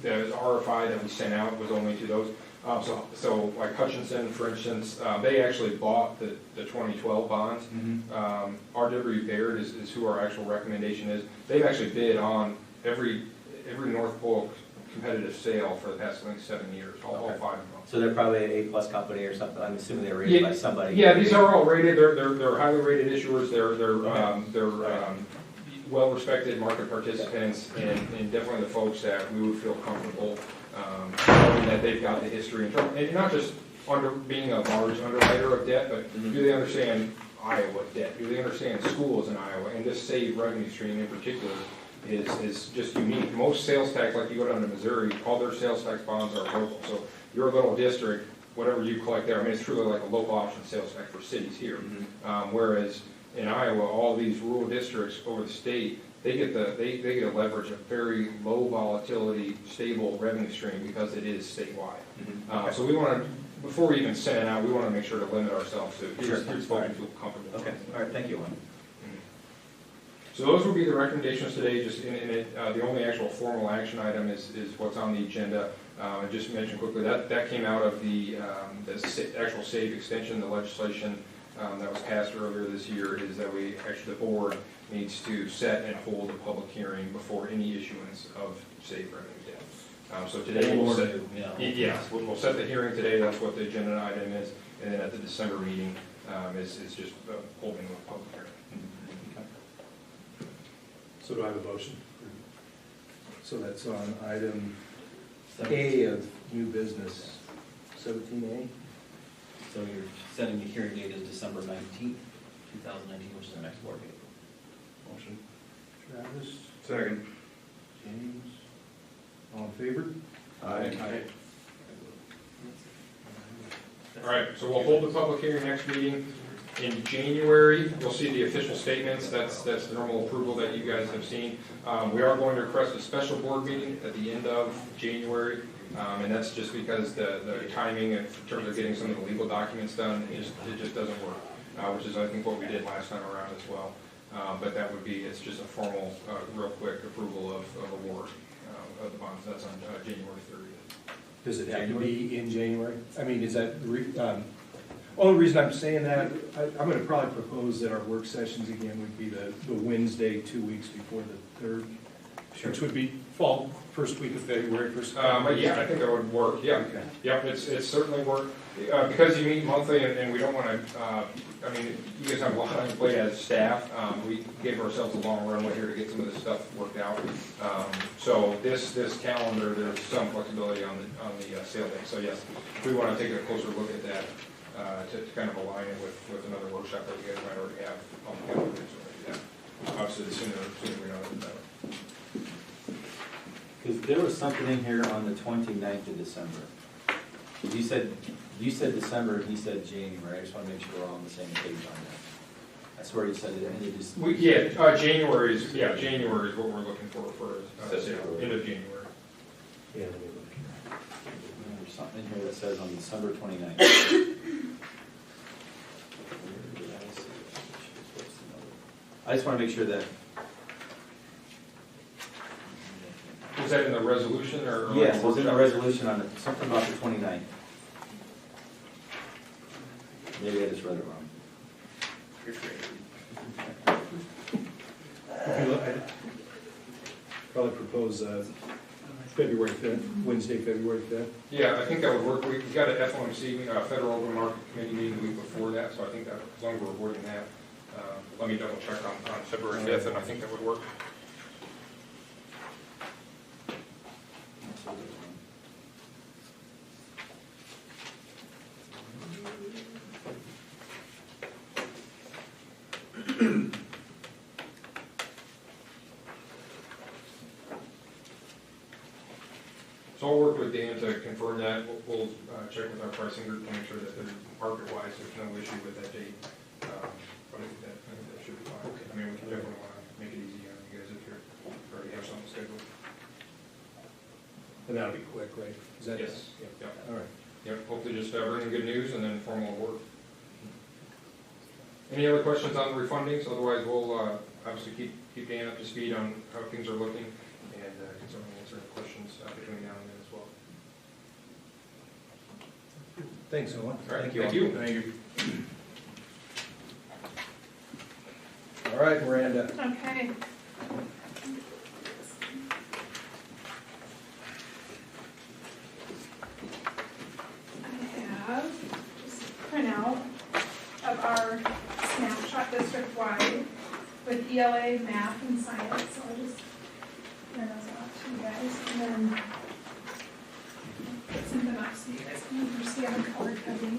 The RFI that we sent out was only to those. So like Hutchinson, for instance, they actually bought the 2012 bonds. R.W. Baird is who our actual recommendation is. They've actually bid on every North Polk competitive sale for the past, I think, 7 years, all 5 of them. So they're probably an A+ company or something. I'm assuming they're rated by somebody. Yeah, these are all rated. They're highly rated issuers. They're well-respected market participants, and definitely the folks that we would feel comfortable knowing that they've got the history and not just being a large underwriter of debt, but do they understand Iowa debt? Do they understand schools in Iowa? And this SAVE revenue stream in particular is just unique. Most sales tax, like you go down to Missouri, all their sales tax bonds are local. So your little district, whatever you collect there, it's truly like a local option sales tax for cities here. Whereas in Iowa, all these rural districts over the state, they get to leverage a very low volatility, stable revenue stream because it is statewide. So we want to, before we even send it out, we want to make sure to limit ourselves to here's what we feel comfortable. Okay, all right, thank you. So those will be the recommendations today. Just the only actual formal action item is what's on the agenda. I just mentioned quickly that came out of the actual SAVE extension, the legislation that was passed earlier this year, is that the board needs to set and hold a public hearing before any issuance of SAVE revenue debt. So today we'll set the hearing today. That's what the agenda item is, and then at the December meeting is just holding a public hearing. So do I have a motion? So that's on item A of new business, 17A. So you're setting the hearing date as December 19th, 2019, which is the next board meeting. Motion. Travis? Second. James? All in favor? Aye. All right, so we'll hold the public hearing next meeting. In January, you'll see the official statements, that's the normal approval that you guys have seen. We are going to request a special board meeting at the end of January, and that's just because the timing in terms of getting some of the legal documents done, it just doesn't work, which is I think what we did last time around as well. But that would be, it's just a formal, real quick approval of award of the bonds, that's on January 30th. Does it have to be in January? I mean, is that, only reason I'm saying that, I'm gonna probably propose that our work sessions again would be the Wednesday, 2 weeks before the 3rd. Which would be fall, first week of February, first. Yeah, I think that would work, yeah. Okay. Yep, it's certainly work, because you meet monthly and we don't wanna, I mean, you guys have a lot on your plate as staff. We gave ourselves a long runway here to get some of this stuff worked out. So this calendar, there's some flexibility on the sale date. So yes, we wanna take a closer look at that, to kind of align it with another workshop that you guys might already have on the calendar. So, yeah. Obviously, the sooner we know, the better. Because there was something in here on the 29th of December. You said December, he said January. I just want to make sure we're all on the same page on that. That's where you said it ended. January is what we're looking for sale, end of January. Yeah, let me look here. There's something in here that says on December 29th. I just want to make sure that. Was that in the resolution or? Yes, it was in the resolution on it, something about the 29th. Maybe I just read it wrong. I'd probably propose February 5th, Wednesday, February 5th. Yeah, I think that would work. We've got an FOMC, Federal Open Market Committee meeting the week before that, so I think that as long as we're avoiding that, let me double check on February 5th, and I think that would work. So I'll work with Dan to confirm that. We'll check with our pricing group to make sure that they're market-wise, there's no issue with that date. But I think that should be fine. I mean, we can definitely want to make it easy on you guys if you already have something scheduled. And that'll be quick, right? Is that? Yes. Yep. All right. Yep, hopefully just bringing good news and then formal award. Any other questions on the refundings? Otherwise, we'll obviously keep Dan up to speed on how things are looking and can certainly answer any questions between now and then as well. Thanks, Owen. All right, Thank you. Thank you. All right, Miranda. Okay. I have just a printout of our snapshot district-wide with ELA, math, and science, so I'll just print those out to you guys, and then put something up so you guys can see how color coding.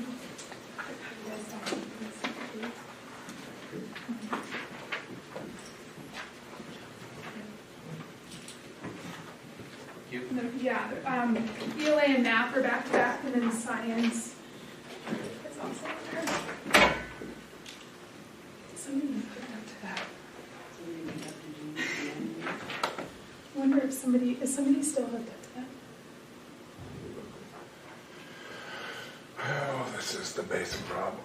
Yeah, ELA and math are back to back, and then science is also there. Somebody needs to back to back. I wonder if is somebody still hooked up to that? Oh, this is the basic problem.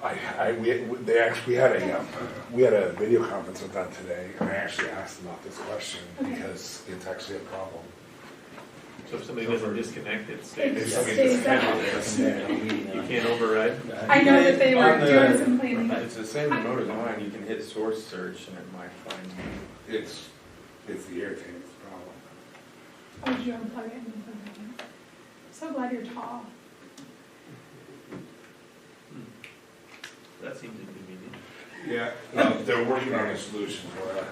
We had a video conference with them today, and I actually asked about this question because it's actually a problem. So if somebody doesn't disconnect, it It stays. stays that way. You can't override. I know that they were doing some cleaning. It's the same remote as mine, you can hit source search and it might find you. It's the irritating problem. Oh, did you unplug it and then plug it in? So glad you're tall. That seems inconvenient. Yeah, they're working on a solution for that.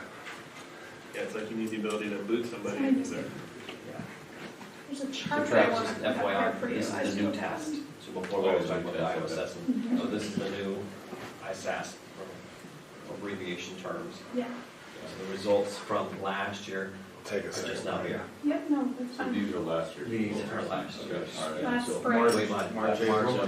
Yeah, it's like you need the ability to boot somebody. There's a So chart I Travis, want just to an put up FYI, there for you. this is the new test. So before we always talk about the Iowa assessment. So this is the new ISAS abbreviation terms. Yeah. So the results from last year take a Or just second. now here. Yep, no, that's So fine. these are last year. These are last year. Okay. Last So spring. March- Way back, March,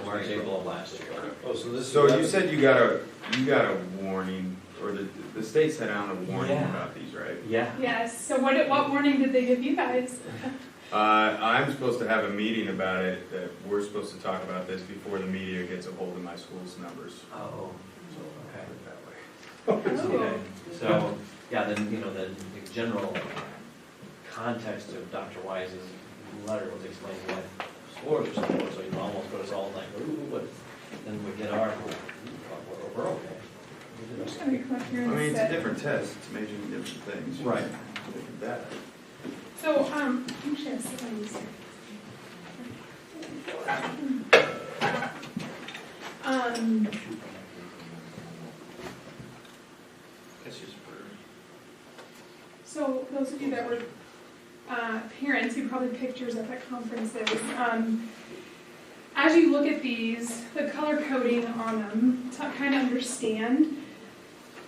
March, April of last year. Oh, so this. So you said you got a warning, or the state sent out a warning Yeah. about these, right? Yeah. Yes, so what warning did they give you guys? I'm supposed to have a meeting about it, that we're supposed to talk about this before the media gets a hold of my school's numbers. Oh, So, okay. put it that way. Okay, so, yeah, then, you know, the general context of Dr. Wise's letter was explaining what scores are supposed, so you can almost go to all like, ooh, what, then we get our, we're okay. I'm just gonna come up here I and mean, it's a sit. different test, it's measuring different things. Right. Different data. So, actually, I sit on these. That's just for. So those of you that were parents, you probably pictures at the conferences. As you look at these, the color coding on them, to kind of understand,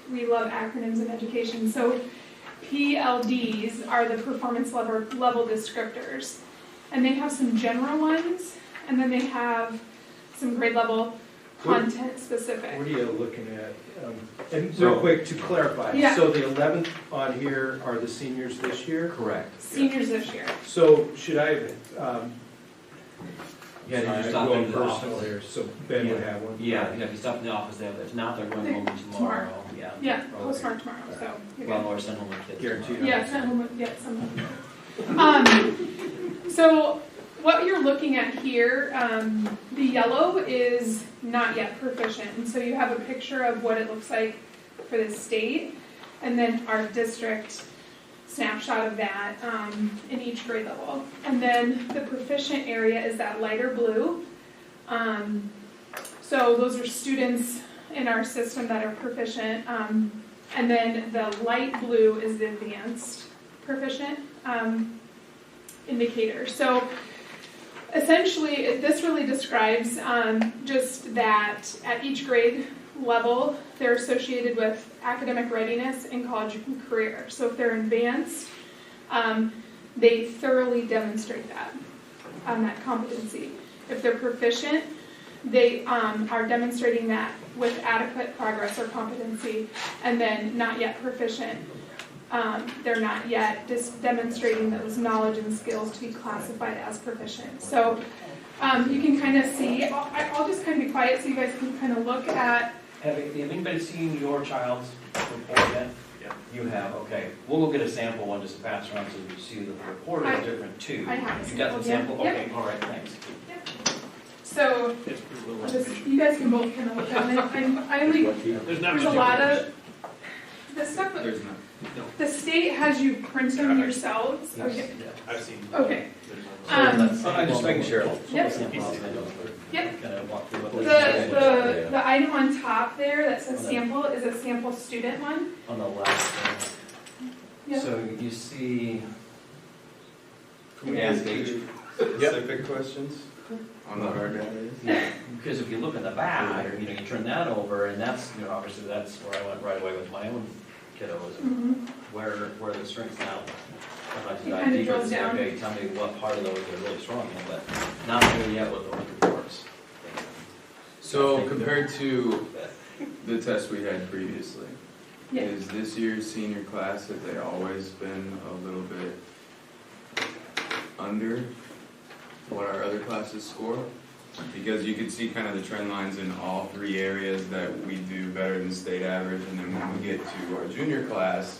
we love acronyms in education. So PLDs are the performance level descriptors. And they have some general ones, and then they have some grade level content specific. What are you looking at? And real quick, to clarify, Yeah. so the 11th on here are the seniors this year? Correct. Seniors this year. So should I, Yeah, did you I'm stop going into the personal office? here, so Ben would have one? Yeah, if you stop in the office, they have, if not, they're going home tomorrow, yeah. Yeah, postmark tomorrow, so. you're Well, good. or send home the kids. Guaranteed. Yeah, send home, yeah, some. So what you're looking at here, the yellow is not yet proficient. And so you have a picture of what it looks like for the state, and then our district snapshot of that in each grade level. And then the proficient area is that lighter blue. So those are students in our system that are proficient. And then the light blue is the advanced proficient indicator. So essentially, this really describes just that at each grade level, they're associated with academic readiness and college and career. So if they're advanced, they thoroughly demonstrate that competency. If they're proficient, they are demonstrating that with adequate progress or competency. And then not yet proficient, they're not yet just demonstrating those knowledge and skills to be classified as proficient. So you can kind of see, I'll just kind of be quiet so you guys can kind of look at. Have anybody seen your child's report yet? Yeah. You have, okay. We'll go get a sample one just to pass around so you see the report is different too. I have a You got the sample, sample? yeah. Okay, all right, thanks. So It's a little I'll just, you guys can both kind of look at it. There's not There's much a lot information. of, the stuff, There's not. the state has you print them yourselves. Okay. I've seen. Okay. Let's- I'm just making sure. Yep. Sample, I'll send over. Yep. Kind of walk through what this is. The item on top there that says sample is a sample student one. On the left. one. Yep. So you see. Can we ask each specific questions on what our data is? Yeah, because if you look at the back, you turn that over, and that's, obviously that's where I went right away with my own kiddos, and where the strengths now. Sometimes you It dive kinda deeper and drills say, down. okay, tell me what part of those are really strong in, but not there yet with those reports. So compared to the test we had previously, Yeah. is this year's senior class, have they always been a little bit under what our other classes score? Because you can see kind of the trend lines in all three areas that we do better than state average, and then when we get to our junior class,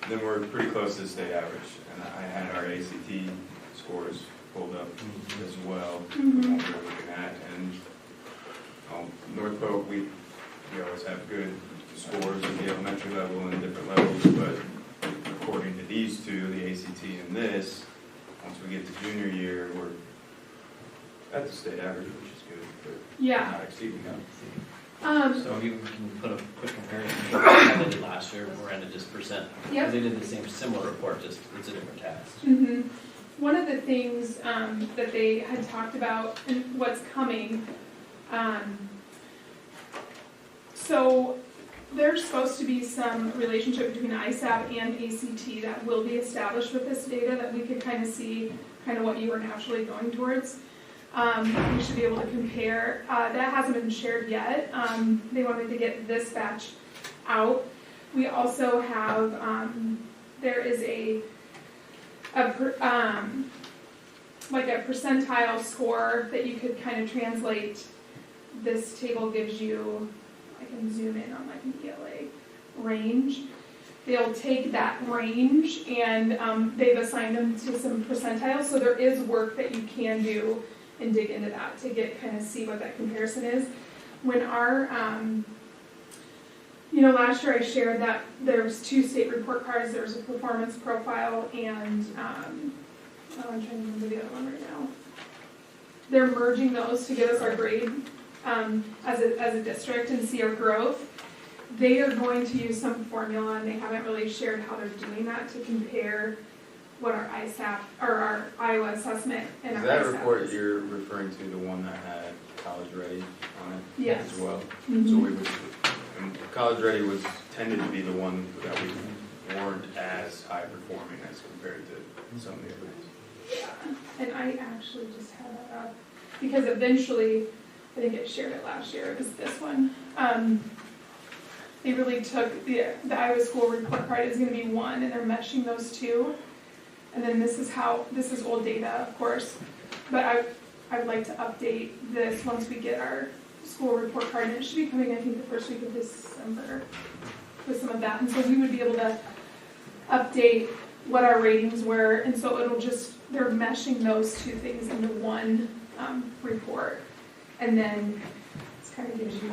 then we're pretty close to state average. And I had our ACT scores pulled up as well, from what we were looking at. And North Polk, we always have good scores at the elementary level and different levels, but according to these two, the ACT and this, once we get to junior year, we're at the state average, which is good, but Yeah. not exceeding that. So you can put a quick comparison to what they did last year, we're at just percent. Yep. Because they did the same similar report, just it's a different test. One of the things that they had talked about and what's coming, so there's supposed to be some relationship between ISAP and ACT that will be established with this data that we could kind of see kind of what you were naturally going towards. We should be able to compare. That hasn't been shared yet. They wanted to get this batch out. We also have, there is like a percentile score that you could kind of translate. This table gives you, I can zoom in on my ELA range. They'll take that range and they've assigned them to some percentiles. So there is work that you can do and dig into that to get kind of see what that comparison is. When our, last year I shared that there was 2 state report cards. There was a performance profile and I'm trying to remember the other one right now. They're merging those to give us our grade as a district and see our growth. They are going to use some formula, and they haven't really shared how they're doing that to compare what our ISAP or our Iowa assessment and Is our that ISAP report is. you're referring to the one that had College Ready on it Yes. as well? Mhm. So we would, and College Ready was tended to be the one that we weren't as high performing as compared to some of the others. Yeah, and I actually just had that up because eventually, I think I shared it last year, it was this one. They really took the Iowa school report card is going to be one, and they're meshing those 2. And then this is old data, of course, but I would like to update this once we get our school report card, and it should be coming, I think, the first week of December with some of that. And so we would be able to update what our ratings were, and so it'll just, they're meshing those 2 things into one report, and then it kind of gives you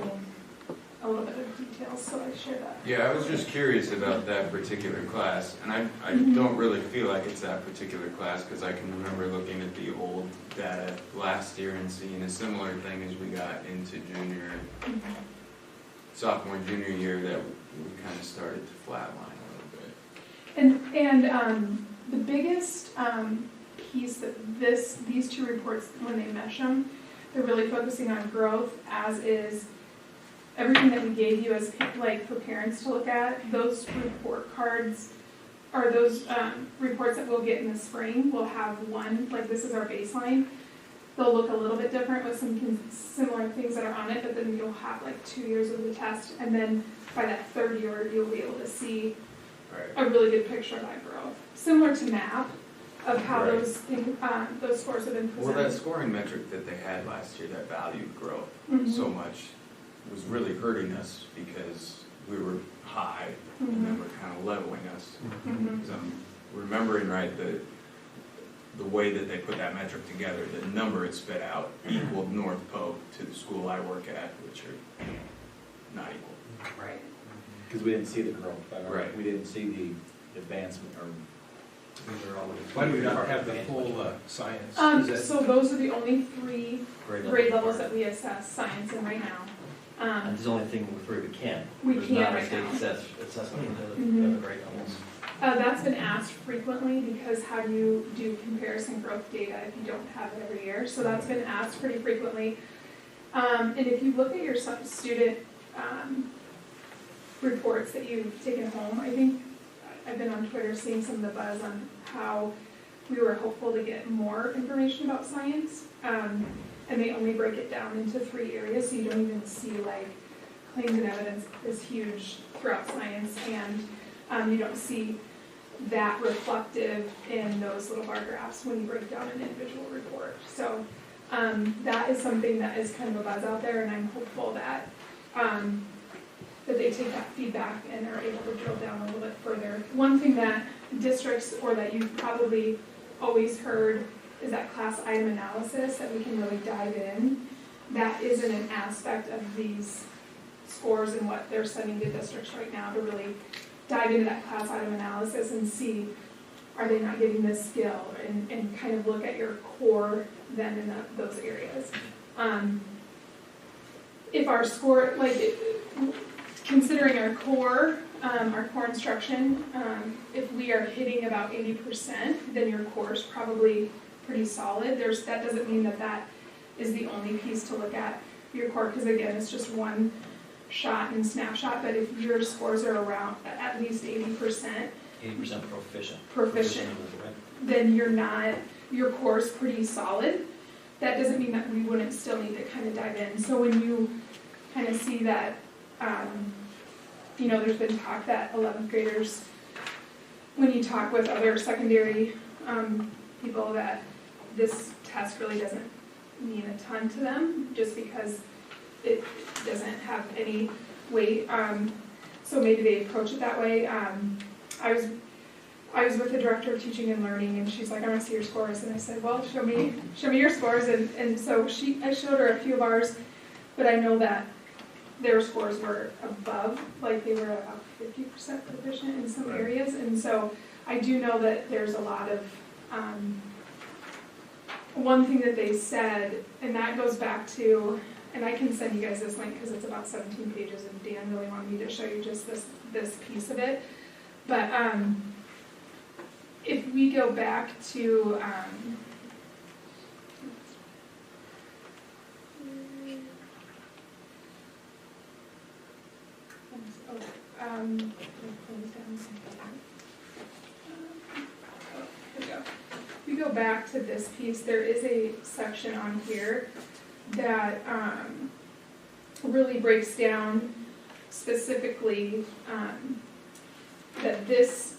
a little bit of details, so I share that. Yeah, I was just curious about that particular class, and I don't really feel like it's that particular class because I can remember looking at the old data last year and seeing a similar thing as we got into sophomore, junior year that we kind of started to flatline a little bit. And the biggest piece that these 2 reports, when they mesh them, they're really focusing on growth, as is everything that we gave you as like for parents to look at. Those report cards, or those reports that we'll get in the spring, will have one, like this is our baseline. They'll look a little bit different with some similar things that are on it, but then you'll have like 2 years of the test, and then by that 3rd year, you'll be able to see a really good picture of that growth. Similar to MAP, of how those scores have been presented. Well, that scoring metric that they had last year, that valued growth so much, was really hurting us because we were high and then we're kind of leveling us. Because I'm remembering right, the way that they put that metric together, the number it spit out equaled North Pope to the school I work at, which are not equal. Right. Because we didn't see the growth, Right. We didn't see the advancement, or Why do we not have the full science? So those are the only 3 grade levels that we assess science in right now. And it's the only thing with where we can. We There's can not a right state now. assessment of the grade levels. That's been asked frequently because how do you do comparison growth data if you don't have it every year? So that's been asked pretty frequently. And if you look at your student reports that you've taken home, I think I've been on Twitter seeing some of the buzz on how we were hopeful to get more information about science. And they only break it down into 3 areas, so you don't even see like claims and evidence is huge throughout science, and you don't see that reflective in those little bar graphs when you break down an individual report. So that is something that is kind of a buzz out there, and I'm hopeful that that they take that feedback and are able to drill down a little bit further. One thing that districts, or that you've probably always heard, is that class item analysis, that we can really dive in. That isn't an aspect of these scores and what they're sending to districts right now, to really dive into that class item analysis and see, are they not getting this skill, and kind of look at your core then in those areas. If our score, considering our core instruction, if we are hitting about 80%, then your core is probably pretty solid. That doesn't mean that is the only piece to look at your core, because again, it's just one shot and snapshot, but if your scores are around at least 80%, 80% proficient. Proficient. Right? then you're not, your core's pretty solid. That doesn't mean that we wouldn't still need to kind of dive in. So when you kind of see that, you know, there's been talk that 11th graders, when you talk with other secondary people, that this test really doesn't mean a ton to them, just because it doesn't have any weight. So maybe they approach it that way. I was with the director of teaching and learning, and she's like, I want to see your scores. And I said, well, show me your scores. And so I showed her a few of ours, but I know that their scores were above, like they were about 50% proficient in some areas. And so I do know that there's a lot of, one thing that they said, and that goes back to, and I can send you guys this link because it's about 17 pages, and Dan really wanted me to show you just this piece of it. But if we go back to, if we go back to this piece, there is a section on here that really breaks down specifically that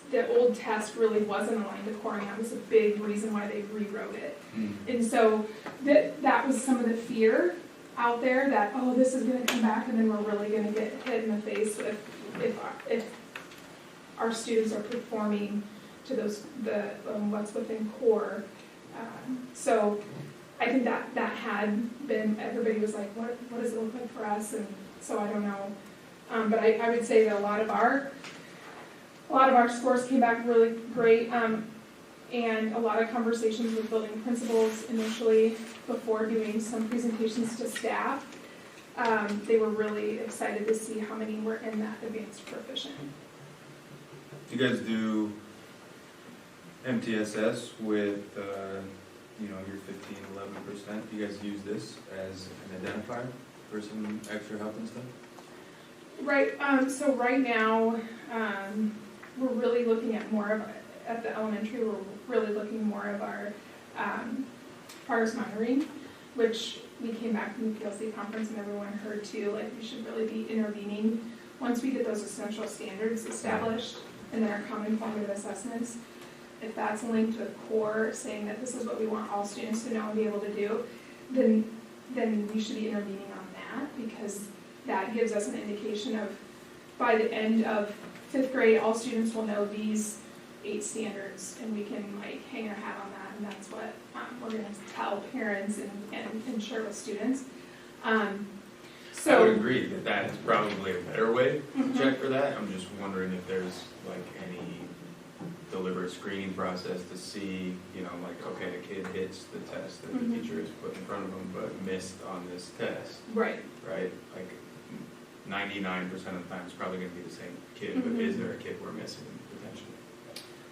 the old test really wasn't aligned to core, and that was a big reason why they rewrote it. And so that was some of the fear out there that, oh, this is going to come back and then we're really going to get hit in the face if our students are performing to those what's within core. So I think that had been, everybody was like, what does it look like for us? And so I don't know, but I would say that a lot of our scores came back really great, and a lot of conversations with building principals initially before doing some presentations to staff. They were really excited to see how many were in that advanced proficient. Do you guys do MTSS with, you know, your 15, 11%? Do you guys use this as an identifier for some extra help and stuff? Right, so right now, we're really looking at more of, at the elementary, we're really looking more of our progress monitoring, which we came back from the PLC conference and everyone heard too, like we should really be intervening once we get those essential standards established and then our common formative assessments. If that's linked with core, saying that this is what we want all students to know and be able to do, then we should be intervening on that, because that gives us an indication of, by the end of 5th grade, all students will know these 8 standards, and we can like hang our hat on that, and that's what we're going to tell parents and share with students. I would agree that that is probably a better way to check for that. I'm just wondering if there's like any deliberate screening process to see, you know, like, okay, a kid hits the test that the teacher has put in front of them, but missed on this test. Right. Right? Like 99% of the time it's probably going to be the same kid, but is there a kid we're missing potentially?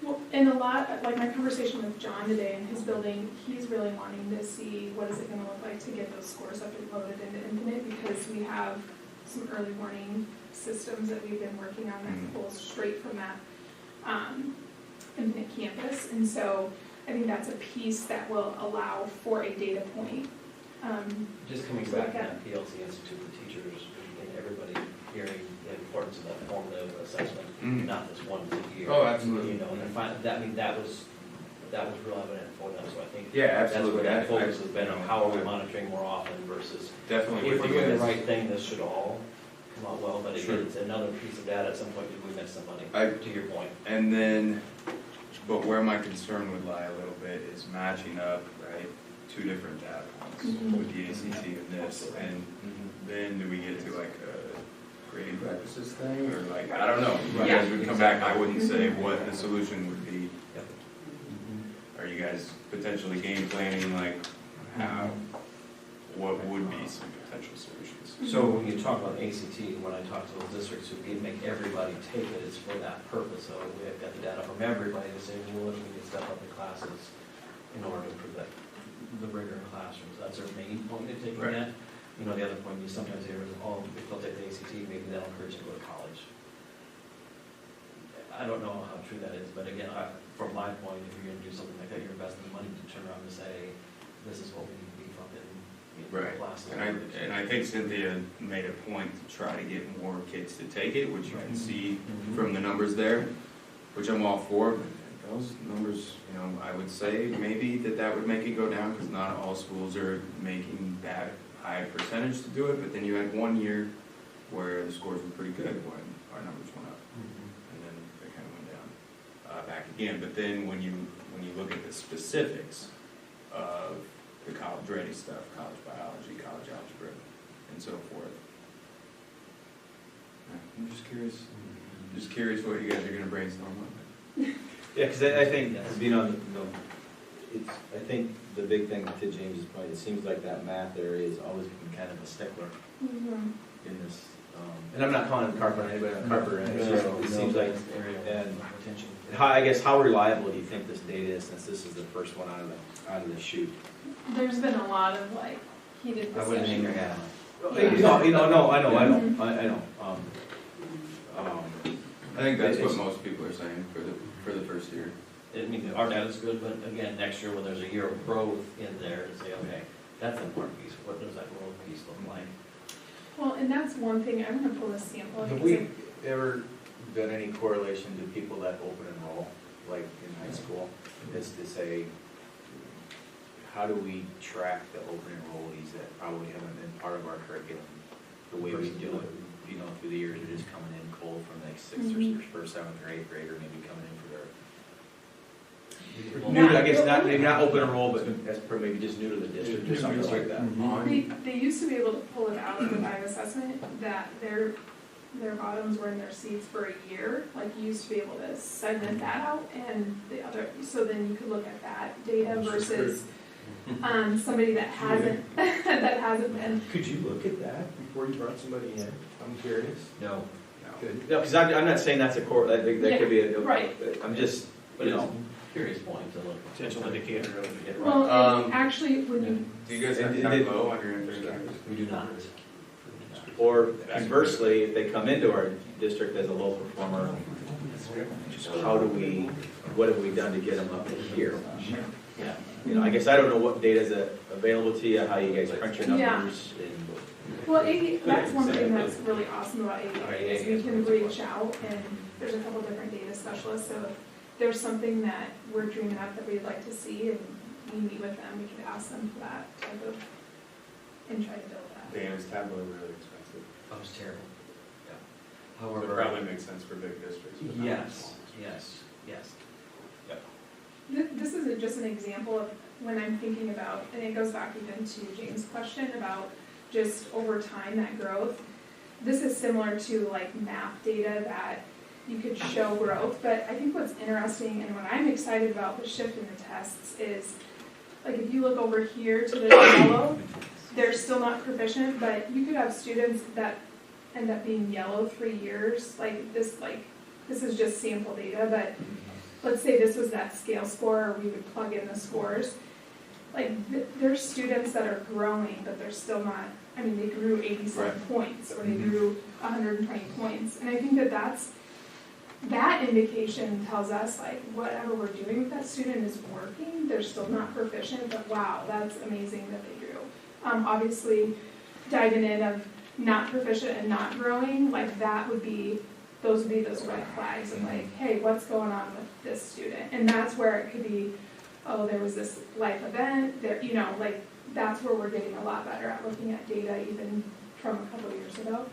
Well, and a lot, like my conversation with John today in his building, he's really wanting to see what is it going to look like to get those scores up and loaded into Infinite, because we have some early warning systems that we've been working on that pulls straight from that Infinite campus, and so I think that's a piece that will allow for a data point. Just coming back to that PLC Institute for Teachers, and everybody hearing the importance of that formative assessment, not this one year. Oh, absolutely. You know, and that was real evident for them. So I think absolutely. That's where that focus has been on how are we monitoring more often versus definitely if with we're you doing guys. the right thing, this should all come out well. But again, it's another piece of data. At some point, did we miss somebody? To your point. And then, but where my concern would lie a little bit is matching up, right, 2 different data points with the ACT and this, and then do we get to like a grading practices thing, or like, I don't know. You guys would come back, I wouldn't say what the solution would be. Are you guys potentially game planning, like, what would be some potential solutions? So when you talk about ACT, when I talk to those districts who make everybody take it, it's for that purpose. So we have got the data from everybody to say, well, we can step up the classes in order to improve the rigor in classrooms. That's our main point of taking that. you know, the other point, you sometimes hear, oh, if they'll take the ACT, maybe that'll encourage them to go to college. I don't know how true that is, but again, from my point, if you're gonna do something like that, you're investing money to turn around and say, this is what we need to beef up in Right, classes. and I think Cynthia made a point to try to get more kids to take it, which you can see from the numbers there, which I'm all for, but those numbers, you know, I would say maybe that would make it go down, because not all schools are making that high percentage to do it, but then you had 1 year where the scores were pretty good when our numbers went up, and then they kind of went down back again, but then when you look at the specifics of the college ready stuff, college biology, college algebra, and so forth. I'm just curious what you guys are gonna brainstorm on. Yeah, because I think, you know, it's, I think the big thing to James's point, it seems like that math area has always been kind of a stickler in this. And I'm not calling it Carper on anybody on Carper, and it seems like, and I guess how reliable do you think this data is, since this is the first one out of the chute? There's been a lot of like heated discussion. I wouldn't hang your hat on it. No, I know. I think that's what most people are saying for the first year. I mean, our data's good, but again, next year when there's a year of growth in there, to say, okay, that's an important piece. What does that growth piece look like? Well, and that's one thing, I'm gonna pull a sample. Have we ever done any correlation to people that open enroll, like in high school? Is to say, how do we track the open enrollees that probably haven't been part of our curriculum the way we do it, you know, through the years, they're just coming in cold from like sixth or first, seventh, or eighth grade, or maybe coming in for their new, I guess not, maybe not open enroll, but as per maybe just new to the district or something like that. They used to be able to pull it out of the bio assessment that their bottoms were in their seats for a year. Like you used to be able to segment that out, and the other, so then you could look at that data versus somebody that hasn't been. Could you look at that before you brought somebody in? I'm curious. No. Good. No, because I'm not saying that's a core, that could be a, right. I'm just, But it's a curious point to look. Potential indicator of it. Well, actually, when you. Do you guys have Tableau on your infrastructure? We do not. or conversely, if they come into our district as a low performer, what have we done to get them up to here? Yeah. You know, I guess I don't know what data is available to you, how you guys crunch your numbers. Well, that's one thing that's really awesome about ADA is we can reach out, and there's a couple different data specialists, so if there's something that we're dreaming up that we'd like to see, and we meet with them, we could ask them for that type of, and try to build that. Dan's Tableau really expensive. That was terrible. Yeah. So it However. probably makes sense for big districts. but not Yes, small. yes. This is just an example of when I'm thinking about, and it goes back even to James' question about just over time, that growth. This is similar to like map data that you could show growth, but I think what's interesting and what I'm excited about the shift in the tests is, like if you look over here to the yellow, they're still not proficient, but you could have students that end up being yellow 3 years, like this is just sample data, but let's say this was that scale score, or we would plug in the scores. Like, there's students that are growing, but they're still not, I mean, they grew 87 points, or they grew 120 points. And I think that indication tells us, like, whatever we're doing with that student is working. They're still not proficient, but wow, that's amazing that they grew. Obviously, diving in of not proficient and not growing, like, those would be those red flags of like, hey, what's going on with this student? And that's where it could be, oh, there was this life event, there, you know, like that's where we're getting a lot better at looking at data even from a couple of years ago.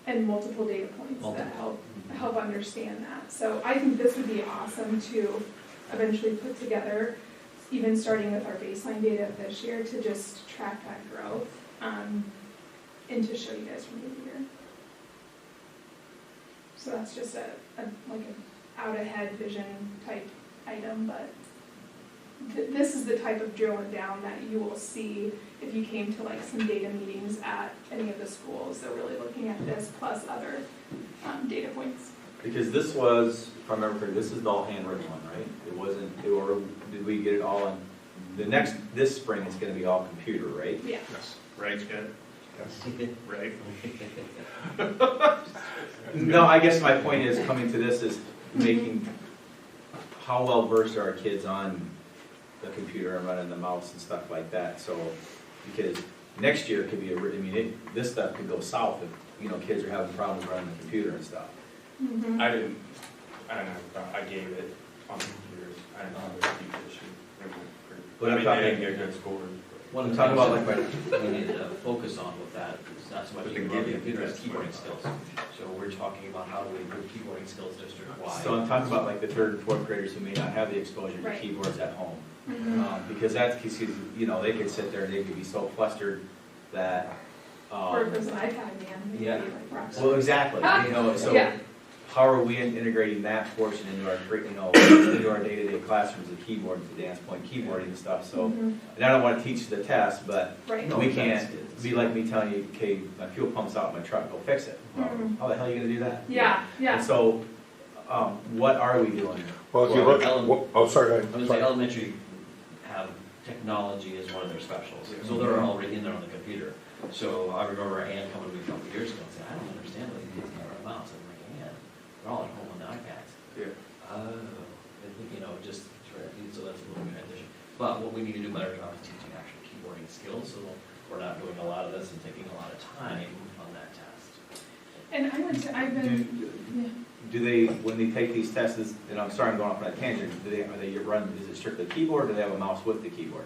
And multiple data points that help understand that. So I think this would be awesome to eventually put together, even starting with our baseline data of this year, to just track that growth and to show you guys from year to year. So that's just like an out-ahead vision type item, but this is the type of drilling down that you will see if you came to like some data meetings at any of the schools. They're really looking at this plus other data points. Because this was, if I remember correctly, this is the all handwritten one, right? It wasn't, or did we get it all in this spring it's gonna be all computer, right? Yeah. Yes. Right, Ed? Right. No, I guess my point is, coming to this is making, how well versed are our kids on the computer and running the mouse and stuff like that, so, because next year could be this stuff could go south if, kids are having problems running the computer and stuff. Mhm. I didn't have a problem. I gave it on the computers. I didn't have a huge issue. They went pretty- But I'm I mean, talking- they didn't get good scores. One of the Talk about things we need to focus on with that is not so much But the the giving computer as is keyboarding fine. skills. So we're talking about how do we improve keyboarding skills district-wide. So I'm talking about like the third and fourth graders who may not have the exposure to Right. keyboards at home. Mhm. Because that's, they could sit there and they could be so flustered that, Or if there's an iPad, man, maybe yeah. like rock well, exactly, so Yeah. how are we integrating that portion into into our day-to-day classrooms, the keyboard, the dance point keyboarding and stuff, so, Mhm. and I don't wanna teach the test, but Right. we can't be like me telling you, okay, my fuel pump's out in my truck, go fix it. Well, Mhm. how the hell are you gonna do that? Yeah, And yeah. so, what are we doing? Well, if you Well, look, sorry, go I ahead. would say Sorry. elementary have technology as one of their specials, so they're already in there on the computer. So I remember Ann coming to me a couple of years ago and saying, I don't understand why these kids can't run a mouse. I'm like, Ann, they're all at home on the iPads. Yeah. Oh, so that's a little transition. But what we need to do better job is teaching actual keyboarding skills, so we're not doing a lot of this and taking a lot of time on that test. And I've been, yeah. Do they, when they take these tests, and I'm sorry I'm going off on that tangent, is it strictly keyboard, or do they have a mouse with the keyboard?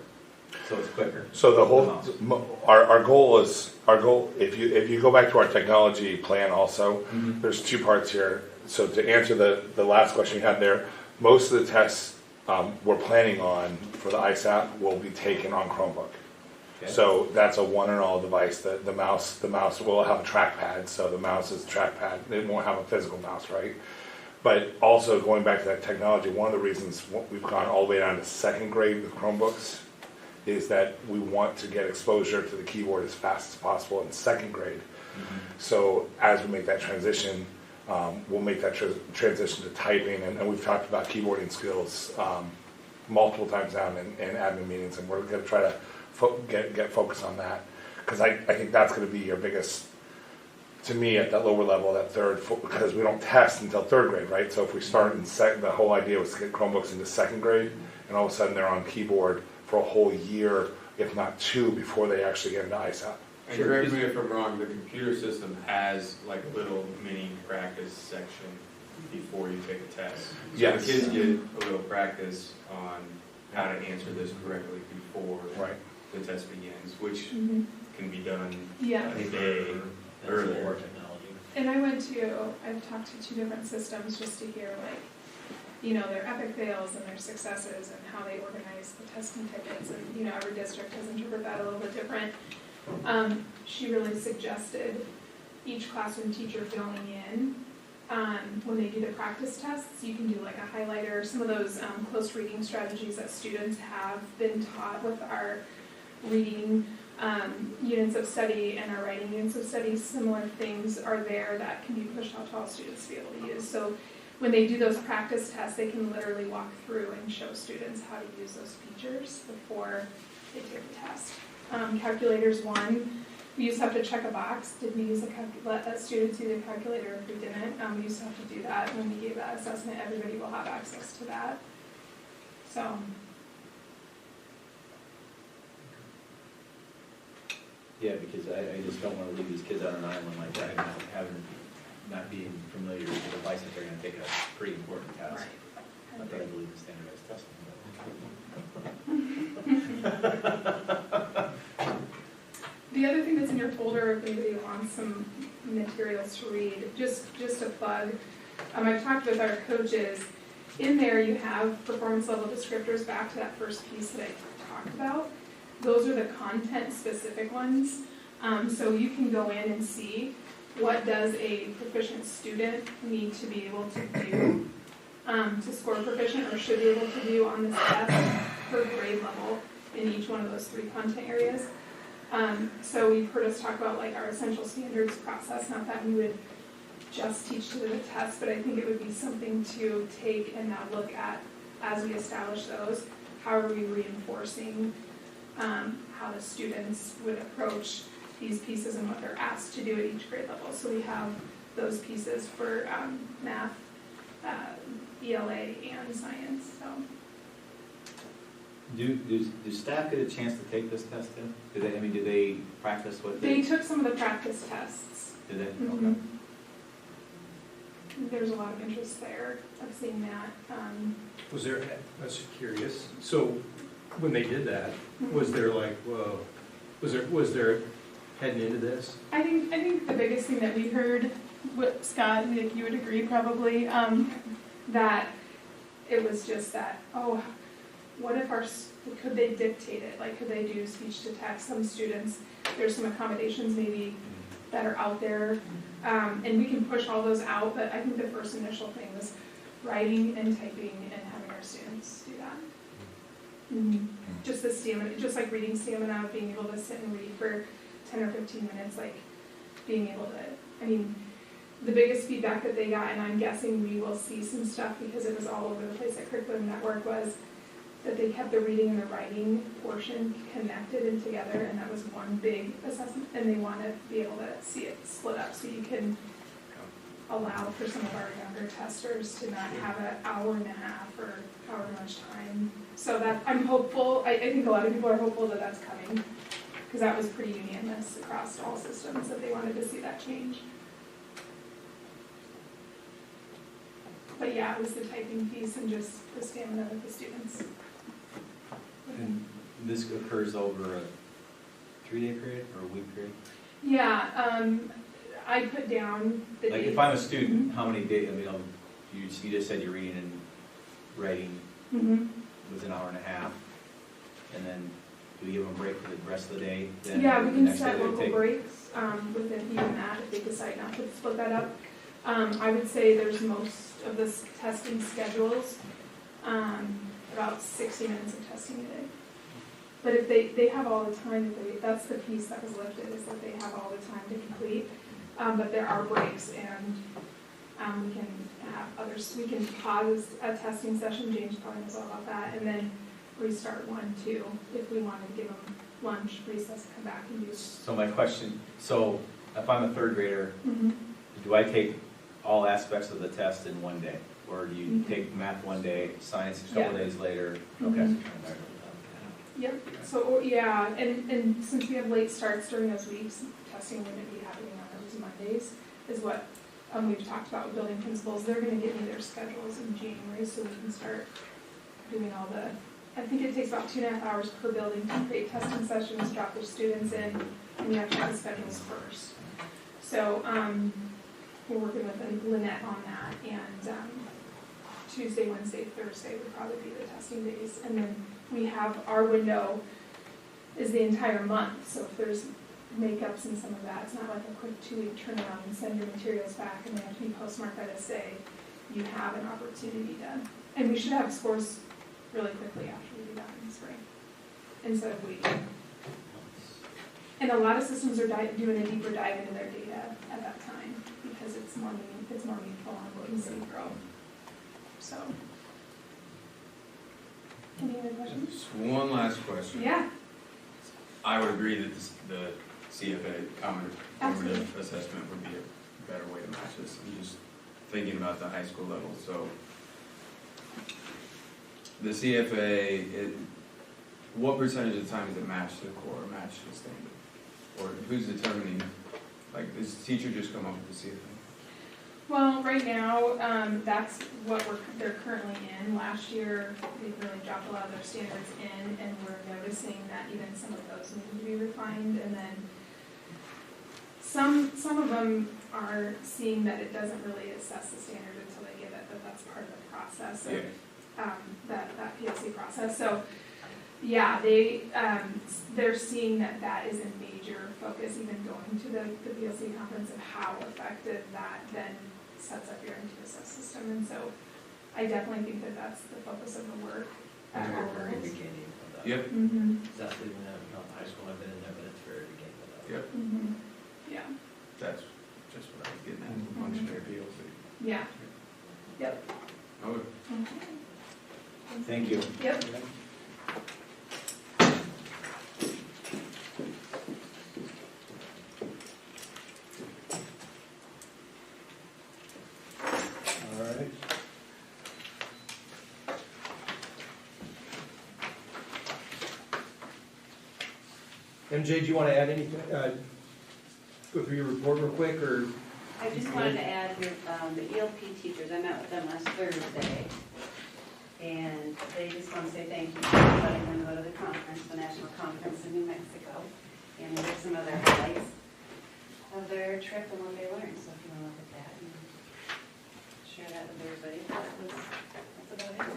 So it's quicker. So the whole, mouse. our goal, if you go back to our technology plan also, there's two parts here. So to answer the last question you had there, most of the tests we're planning on for the ISAP will be taken on Chromebook. Okay. So that's a one and all device. The mouse will have a trackpad, so the mouse is a trackpad. It won't have a physical mouse, right? But also going back to that technology, one of the reasons we've gone all the way down to second grade with Chromebooks is that we want to get exposure to the keyboard as fast as possible in second grade. So as we make that transition, we'll make that transition to typing, and we've talked about keyboarding skills multiple times now in admin meetings, and we're going to try to get focused on that, because I think that's going to be your biggest, to me, at that lower level, that third, because we don't test until third grade, right? So if we start in the whole idea was to get Chromebooks into second grade, and all of a sudden they're on keyboard for a whole year, if not two, before they actually get into ISAP. And correct me if I'm wrong, the computer system has like a little mini practice section before you take a test. So Yes. the kids get a little practice on how to answer this correctly before the test begins, which can be done Yeah. a day earlier. More technology. And I've talked to two different systems just to hear their epic fails and their successes and how they organize the testing tickets, and every district has interpreted that a little bit different. She really suggested each classroom teacher filling in when they do the practice tests. You can do like a highlighter, some of those close reading strategies that students have been taught with our reading units of study and our writing units of study. Similar things are there that can be pushed out to all students to be able to use. So when they do those practice tests, they can literally walk through and show students how to use those features before they take the test. Calculators 1, we used to have to check a box. Did we use let students use a calculator? If we didn't, we used to have to do that when we gave that assessment. Everybody will have access to that. So. Yeah, because I just don't want to leave these kids on an island like that, not being familiar with the device that they're going to take a pretty important test. Not that I believe in standardized testing. The other thing that's in your folder, if anybody wants some materials to read, just a plug. I've talked with our coaches. In there you have performance level descriptors back to that first piece that I talked about. Those are the content specific ones. So you can go in and see what does a proficient student need to be able to do to score proficient, or should be able to do on this test per grade level in each one of those 3 content areas. So you've heard us talk about like our essential standards process, not that we would just teach to the test, but I think it would be something to take and now look at as we establish those. how are we reinforcing how the students would approach these pieces and what they're asked to do at each grade level. So we have those pieces for math, ELA, and science. So. Do staff get a chance to take this test then? Do they practice what They took some of the practice tests. Did they? Mm-hmm. Okay. There's a lot of interest there of seeing that. Was there, I was curious, so when they did that, was there like, whoa, was there heading into this? I think the biggest thing that we heard, what Scott, Nick, you would agree probably, that it was just that, oh, what if could they dictate it? Like, could they do speech to text? Some students, there's some accommodations maybe that are out there, and we can push all those out, but I think the first initial thing was writing and typing and having our students do that. Mm-hmm. Just the stamina, just like reading stamina, being able to sit and read for 10 or 15 minutes, like being able to, I mean, the biggest feedback that they got, and I'm guessing we will see some stuff because it was all over the place at Curriculum Network, was that they kept the reading and the writing portion connected and together, and that was one big assessment, and they want to be able to see it split up so you can allow for some of our younger testers to not have an hour and a half or however much time. So that, I'm hopeful, I think a lot of people are hopeful that that's coming, because that was pretty unanimous across all systems that they wanted to see that change. But yeah, it was the typing piece and just the stamina of the students. And this occurs over a 3-day period or a week period? Yeah, I put down the Like dates. if I'm a student, how many days, I mean, you just said you're reading and writing was an hour and a half, and then do we give them a break for the rest of the day? Then Yeah, we the can next set day they local take- breaks within even that if they decide not to split that up. I would say there's most of the testing schedules, about 60 minutes of testing a day. But if they have all the time, that's the piece that was lifted, is that they have all the time to complete. But there are breaks, and we can have others, we can pause a testing session, James probably knows all about that, and then restart 1, 2, if we wanted to give them lunch, recess, come back and do. So my question, so if I'm a third grader, Mm-hmm. do I take all aspects of the test in one day? Or do you take math one day, science a couple days later? Okay. Yep, so, yeah, and since we have late starts during those weeks, testing wouldn't be happening on those Mondays, is what we've talked about with building principals. They're gonna give me their schedules in January, so we can start doing all the, I think it takes about 2.5 hours per building to create testing sessions, drop their students in, and we have to have the schedules first. So, we're working with Lynette on that, and Tuesday, Wednesday, Thursday would probably be the testing days, and then we have, our window is the entire month, so if there's makeups and some of that, it's not like a quick 2-week turnaround and send your materials back and they have to be postmarked by this day. You have an opportunity to, and we should have scores really quickly after we do that in the spring, instead of waiting. And a lot of systems are doing a deeper dive into their data at that time, because it's more meaningful on what you see grow. So. Any other questions? Just one last question. Yeah. I would agree that the CFA, common Absolutely. formative assessment, would be a better way to match this. I'm just thinking about the high school level. So the CFA, what percentage of the time does it match the core, or match the standard? Or who's determining, like, does the teacher just come up with the CFA? Well, right now, that's what they're currently in. Last year, they really dropped a lot of their standards in, and we're noticing that even some of those need to be refined. And then some of them are seeing that it doesn't really assess the standard until they give it, but that's part of the process of that PLC process. So, yeah, they're seeing that is a major focus, even going to the PLC conference, of how effective that then sets up your MTSS system. And so I definitely think that that's the focus of the work at all Very levels. beginning of that. Yep. Mm-hmm. Exactly, not high school, I've been in there, but it's very beginning of that. Yep. Mm-hmm. Yeah. That's just what I was getting at, functionary PLC. Yeah. Yep. Okay. Okay. Thank you. Yep. MJ, do you want to add anything, go through your report real quick, or? I just wanted to add your, the ELP teachers, I met with them last Thursday, and they just want to say thank you for letting them go to the conference, the national conference in New Mexico, and there's some other highlights of their trip and what they learned, so if you want to look at that and share that with everybody, that's about it.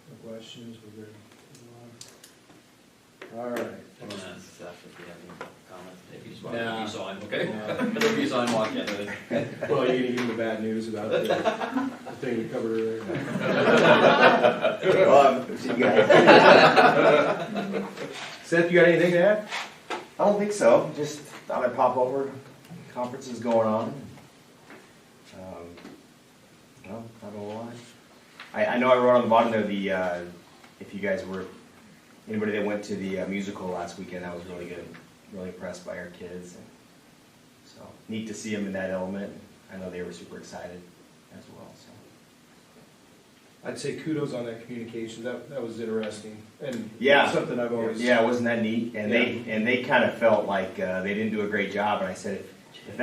No questions, we're good. All right. I'm gonna ask Seth if you have any comments, if you saw, Nah. if you saw him, okay? Nah. If you saw him walk in. Well, you're gonna give me the bad news about the thing we covered earlier. See you guys. Seth, you got anything to add? I don't think so. Just thought I'd pop over. Conference is going on. No, not gonna lie. I know I wrote on the bottom there the if you guys were anybody that went to the musical last weekend, that was really good. Really impressed by our kids. And so neat to see them in that element. I know they were super excited as well. So. I'd say kudos on that communication. That was interesting, and Yeah, something I've always. Yeah, wasn't that neat? And Yeah. they kind of felt like they didn't do a great job. And I said, if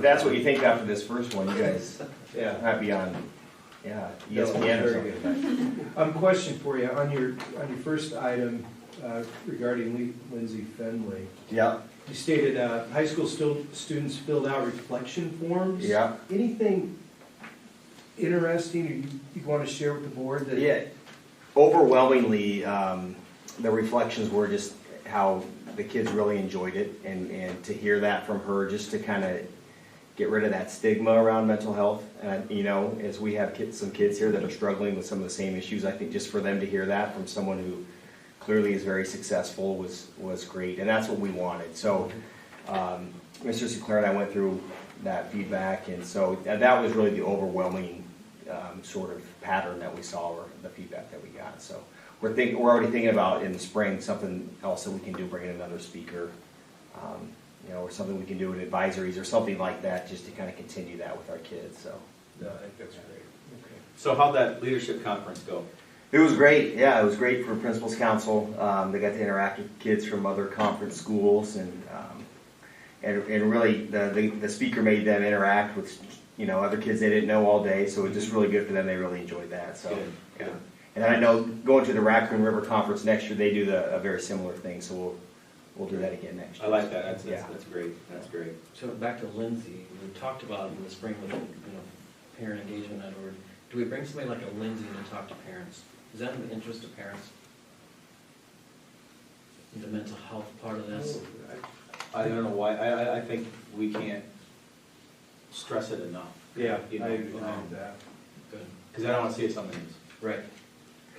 that's what you think after this first one, you guys might be on ESPN or something. Question for you on your first item regarding Lindsay Fenley. Yeah. You stated high school students filled out reflection forms. Yeah. Anything interesting you want to share with the board? Yeah. Overwhelmingly, the reflections were just how the kids really enjoyed it, and to hear that from her, just to kind of get rid of that stigma around mental health. You know, as we have some kids here that are struggling with some of the same issues, I think just for them to hear that from someone who clearly is very successful was great, and that's what we wanted. So, Mr. Sinclair and I went through that feedback, and so that was really the overwhelming sort of pattern that we saw, or the feedback that we got. So we're already thinking about in the spring something else that we can do, bring in another speaker. You know, or something we can do in advisories or something like that, just to kind of continue that with our kids. So, no, I think that's great. Okay. So how'd that leadership conference go? it was great. Yeah, it was great for Principals Council. They got to interact with kids from other conference schools, and really the speaker made them interact with other kids they didn't know all day. So it was just really good for them. They really enjoyed that. So Good. yeah. And I know going to the Raccoon River Conference next year, they do a very similar thing. So we'll do that again next year. I like that. That's great. That's great. So back to Lindsay, we talked about in the spring with parent engagement, or do we bring somebody like a Lindsay to talk to parents? Is that in the interest of parents? The mental health part of this? I don't know why. I think we can't stress it enough. Yeah, You know, I agree with that. Good. Because I don't want to see it something else. Right.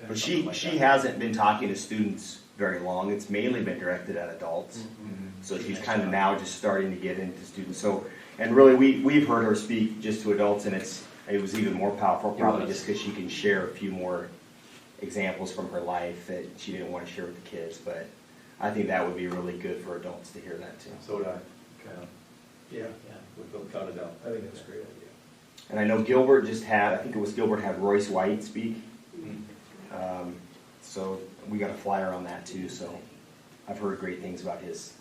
Okay. But she hasn't been talking to students very long. It's mainly been directed at adults. Mm-hmm. So she's kind of now just starting to get into students. So, and really we've heard her speak just to adults, and it was even more powerful probably just because she can share a few more examples from her life that she didn't want to share with the kids. But I think that would be really good for adults to hear that too. So would I. Okay. Yeah, Without a doubt. I think that's a great idea. And I know Gilbert had Royce White speak. So we got a flyer on that too. So I've heard great things about his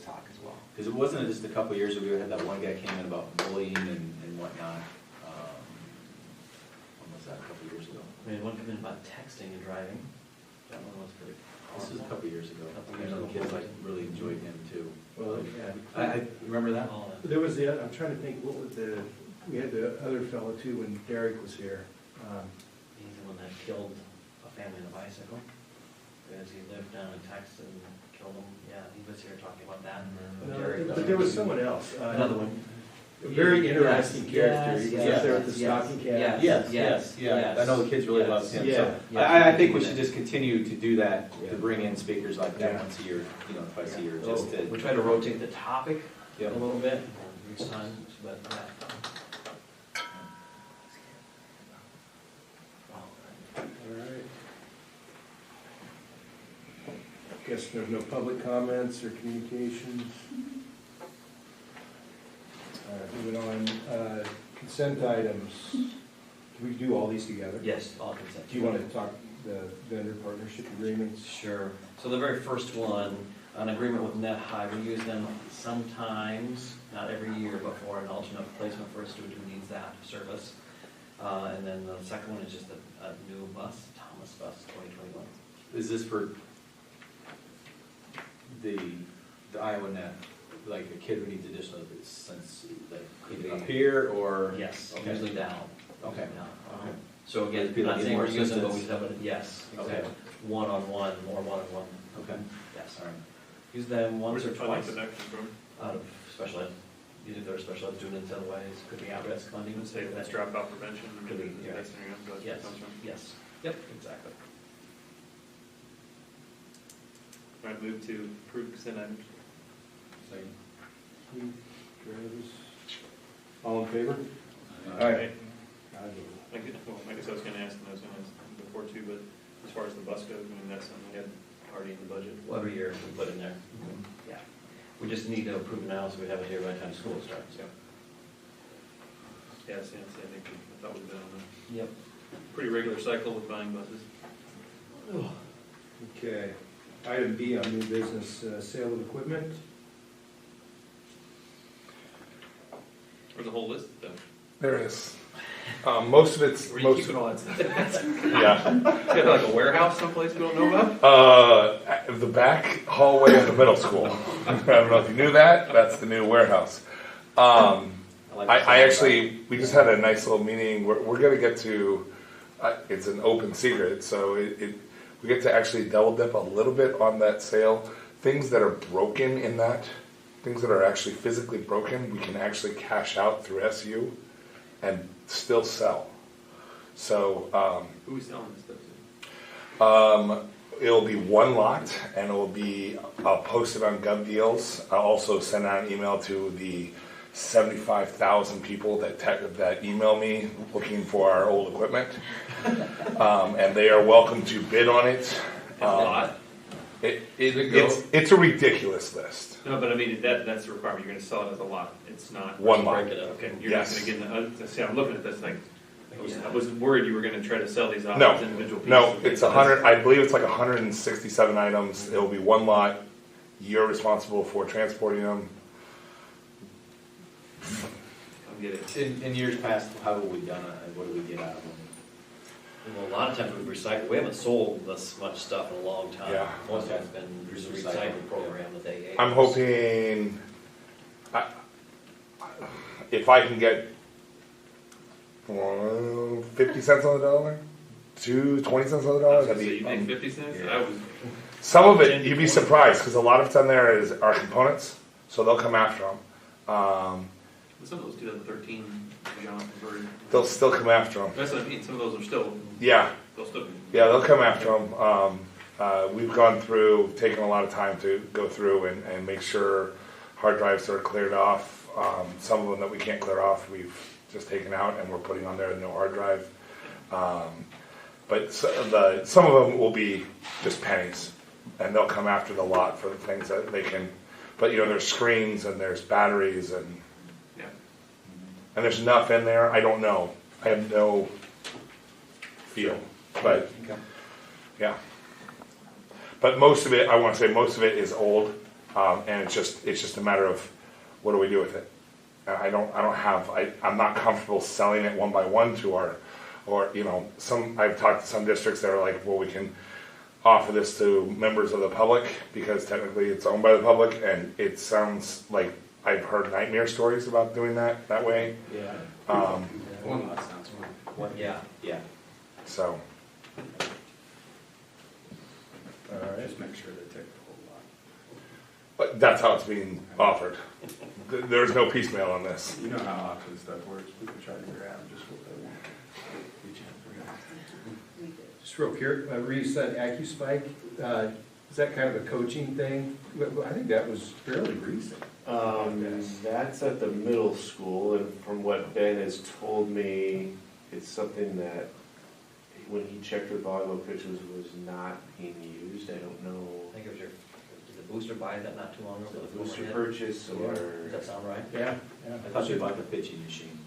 talk as well. Because it wasn't just a couple of years ago, we had that one guy came in about bullying and whatnot. When was that, a couple of years ago? We had one come in about texting and driving. That one was pretty. This was a couple of years ago. Couple I years know the ago. kids really enjoyed him too. Well, yeah. I remember that? All that. There was I'm trying to think, we had the other fellow too when Derek was here. He's the one that killed a family on a bicycle. Because he lived down in Texas and killed them. Yeah, he was here talking about that. But there was someone else. Another one. A very interesting character. He was Yes, up there with the yes, stocking cap. Yes. I know the kids really loved him. So Yeah. I think we should just continue to do that, to bring in speakers like that once a year, twice a year, just to. We try to rotate the topic a Yep. little bit each time, but All right. Guess there's no public comments or communications. All right, moving on, consent items. Can we do all these together? Yes, all consent. Do you want to talk the vendor partnership agreements? Sure. So the very first one, an agreement with Net High, we use them sometimes, not every year, but for an alternate placement for a student who needs that service. And then the second one is just a new bus, Thomas Bus 2021. Is this for the Iowa Net, like a kid who needs additional, since, like, could be up here, or? Yes, Okay. usually down. Okay. Down. Okay. So again, People not need saying more we're using, but we assistance. have a, yes, Okay. exactly. One-on-one, more one-on-one. Okay. Yes, all right. Use them once Where's or the funding twice for that come from? out of special ed. Usually there are special ed students in ways, could be at-risk funding. Let's say that's dropout prevention, or Could be, yeah. that's where it Yes, comes from. yes, yep, exactly. All right, move to approve consent items. Keith, Travis, all in favor? Aye. I guess I was gonna ask, and I was gonna ask before too, but as far as the bus goes, I mean, that's something we had already in the budget. Well, every year we put in there. Yeah. We just need to approve it now so we have it here by the time school starts. Yeah. Yeah, I think I thought we'd been on a Yep. pretty regular cycle with buying buses. Okay. Item B on new business, sale of equipment. There's a whole list though. There is. Most of it's, Where are you keeping all that stuff? yeah. You got like a warehouse someplace we don't know about? The back hallway of the middle school. I don't know if you knew that, that's the new warehouse. I actually, we just had a nice little meeting, we're gonna get to, it's an open secret, so we get to actually double dip a little bit on that sale. Things that are broken in that, things that are actually physically broken, we can actually cash out through SU and still sell. So, Who's selling this stuff to? it'll be one lot, and it'll be posted on Gov Deals. I'll also send out an email to the 75,000 people that email me looking for our old equipment, and they are welcome to bid on it. A lot? It's a ridiculous list. No, but I mean, that's the requirement, you're gonna sell it as a lot, it's not. One lot. Okay, you're not Yes. gonna get, see, I'm looking at this like, I was worried you were gonna try to sell these off No, as individual pieces. no, it's 100. I believe it's like 167 items. It'll be one lot. You're responsible for transporting them. I'll get it. In years past, how have we done it, and what do we get out of them? Well, a lot of times we recycle, we haven't sold this much stuff in a long time. Yeah. Most of it's been through the recycling program that they gave. I'm hoping, if I can get 50 cents on the dollar, 20 cents on the dollar, So that'd you be. think 50 cents? yeah. I was, Some of it, you'd be surprised, because a lot of it's on there are components, so they'll come after them. some of those 2013 John converted. They'll still come after them. That's what I mean, some of those are still, Yeah. they'll still be. Yeah, they'll come after them. We've gone through, taken a lot of time to go through and make sure hard drives are cleared off. Some of them that we can't clear off, we've just taken out and we're putting on there no hard drive. But some of them will be just pennies, and they'll come after the lot for the things that they can. But there's screens and there's batteries and there's enough in there. I don't know. I have no feel, but yeah. But most of it, I want to say, most of it is old, and it's just a matter of what do we do with it. I'm not comfortable selling it one by one to I've talked to some districts that are like, well, we can offer this to members of the public because technically it's owned by the public, and it sounds like I've heard nightmare stories about doing that way. Yeah. One lot sounds fine. Yeah. Yeah. So. All right. Just make sure they take the whole lot. But that's how it's being offered. There's no piecemeal on this. You know how auction stuff works, people try to grab just what they want. Just real curious, Reese, that AccuSpike, is that kind of a coaching thing? I think that was fairly recent. That's at the middle school, and from what Ben has told me, it's something that when he checked with volleyball coaches was not being used. I don't know. I think it was your booster buy that not too long ago? The booster purchase or? Does that sound right? Yeah, yeah. I thought you bought the pitching machine.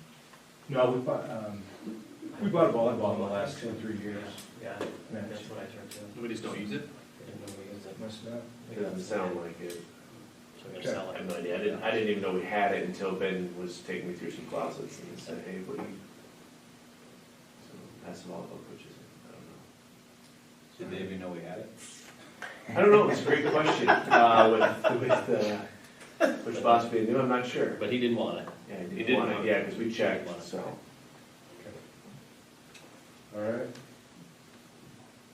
No, we bought a volleyball in the last 2 or 3 years. Yeah, that's what I turned to. We just don't use it? Didn't know we used it. Must not. It doesn't sound like it. So we're gonna sell I it. have no idea. I didn't even know we had it until Ben was taking me through some closets and said, hey, what do you? So that's some volleyball coaches. I don't know. Did they even know we had it? I don't know, it's a great question. Which boss being new, I'm not sure. But he didn't want it. Yeah, He he didn't didn't want want it, it. yeah, because we checked, so. All right.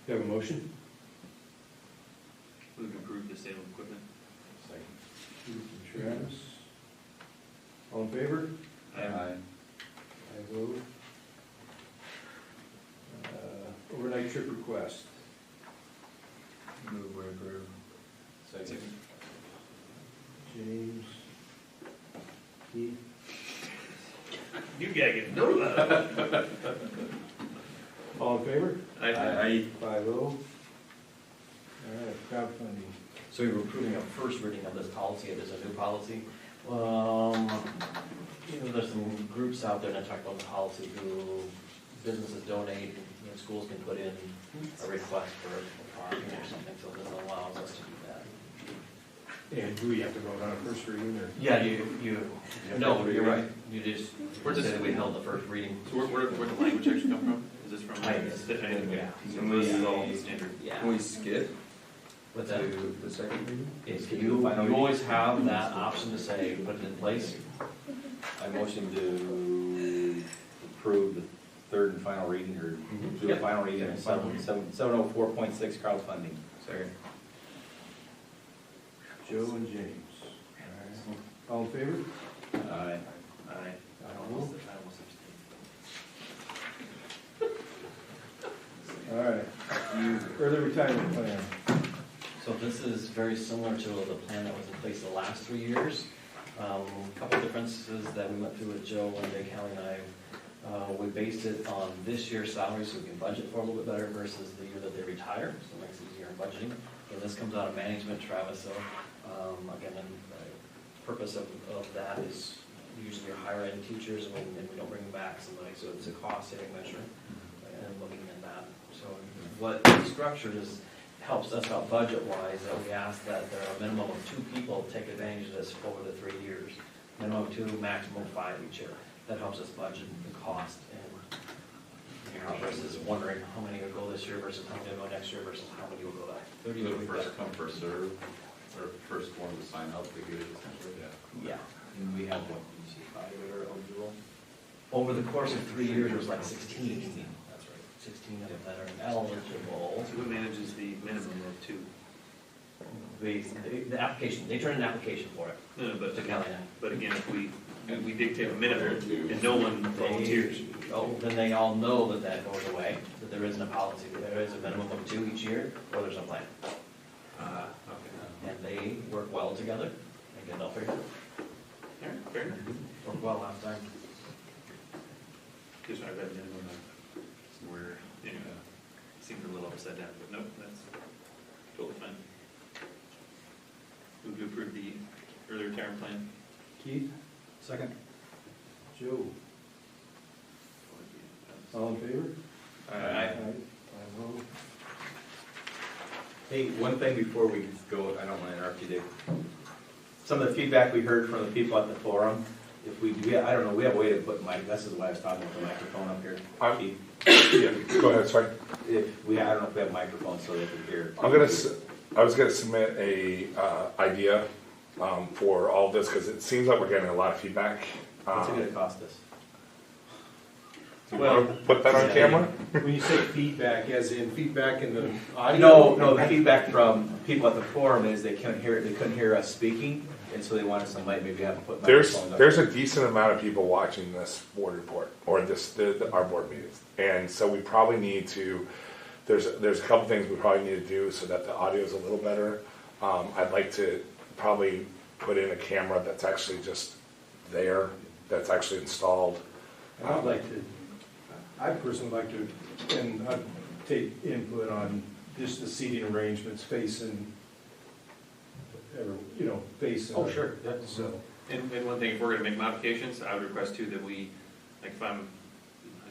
You have a motion? We can approve the sale of equipment. Travis? All in favor? Aye. I vote. Overnight trip request. Move where approve. Second. James? Keith? You gotta get no love. All in favor? Aye. 5-0. All right, crowdfunding. So we were approving a first reading of this policy, it is a new policy. There's some groups out there that talk about the policy who businesses donate, and schools can put in a request for a parking or something, so this allows us to do that. And do we have to vote on a first reading or? Yeah, no, you're right, you just, Where does- said we held the first reading. So where'd the language actually come from? Is this from? Yeah. So this is all standard. Yeah. Can we skip What's to that? the second reading? Is Can you, do final you reading? always have that option to say, put it in place. I motion to approve the third and final reading, or do the Yep. final reading, Okay, 704.6 crowdfunding. Second. Joe and James. All in favor? Aye. I almost All right. Early retirement plan. So this is very similar to the plan that was in place the last 3 years. A couple differences that we went through with Joe, Linda, Kelly, and I. We based it on this year's salary so we can budget for a little bit better versus the year that they retire, so it makes it easier in budgeting. And this comes out of management, Travis, so again, the purpose of that is usually higher end teachers and we don't bring back somebody, so it's a cost saving measure and looking at that. So what we structured is helps us out budget-wise, that we ask that there are a minimum of 2 people take advantage of this over the 3 years. Minimum of 2, maximum 5 each year. That helps us budget the cost and versus wondering how many will go this year versus how many will go next year versus how many will go that. 30 years. First come, first serve, or first one to sign up to get it essentially, Yeah. And we have, what, 5 that are eligible? Over the course of 3 years, it was like 16. That's right. 16 of them that are eligible. So who manages the minimum of 2? The application, they turn in an application for it. No, but To Kelly and I. But again, if we dictate a minimum and no one volunteers. Oh, then they all know that that goes away, that there isn't a policy, there is a minimum of 2 each year, or there's no plan. Okay. And they work well together, and get it all figured out. All right, fair enough. Worked well last time. Just I read minimum of where, seemed a little upside down, but nope, that's totally fine. Move to approve the early retirement plan. Keith? Second. Joe? All in favor? Aye. 5-0. Hey, one thing before we go, I don't want to interrupt you, Dave. Some of the feedback we heard from the people at the forum, if we, I don't know, we have a way to put this is why I was talking with the microphone up here. Yeah, go ahead, sorry. I don't know if we have microphones so they can hear. I was gonna submit a idea for all of this, because it seems like we're getting a lot of feedback. What's it gonna cost us? Well, put that on camera? When you say feedback, as in feedback in the audio? No, the feedback from people at the forum is they couldn't hear us speaking, and so they wanted somebody maybe have to put microphones up. There's a decent amount of people watching this board report, or our board meetings. And so we probably need to, there's a couple things we probably need to do so that the audio is a little better. I'd like to probably put in a camera that's actually just there, that's actually installed. I'd personally like to, and I'd take input on just the seating arrangements facing face. Oh, sure, yeah. So, And one thing, if we're gonna make modifications, I would request too that we, like if I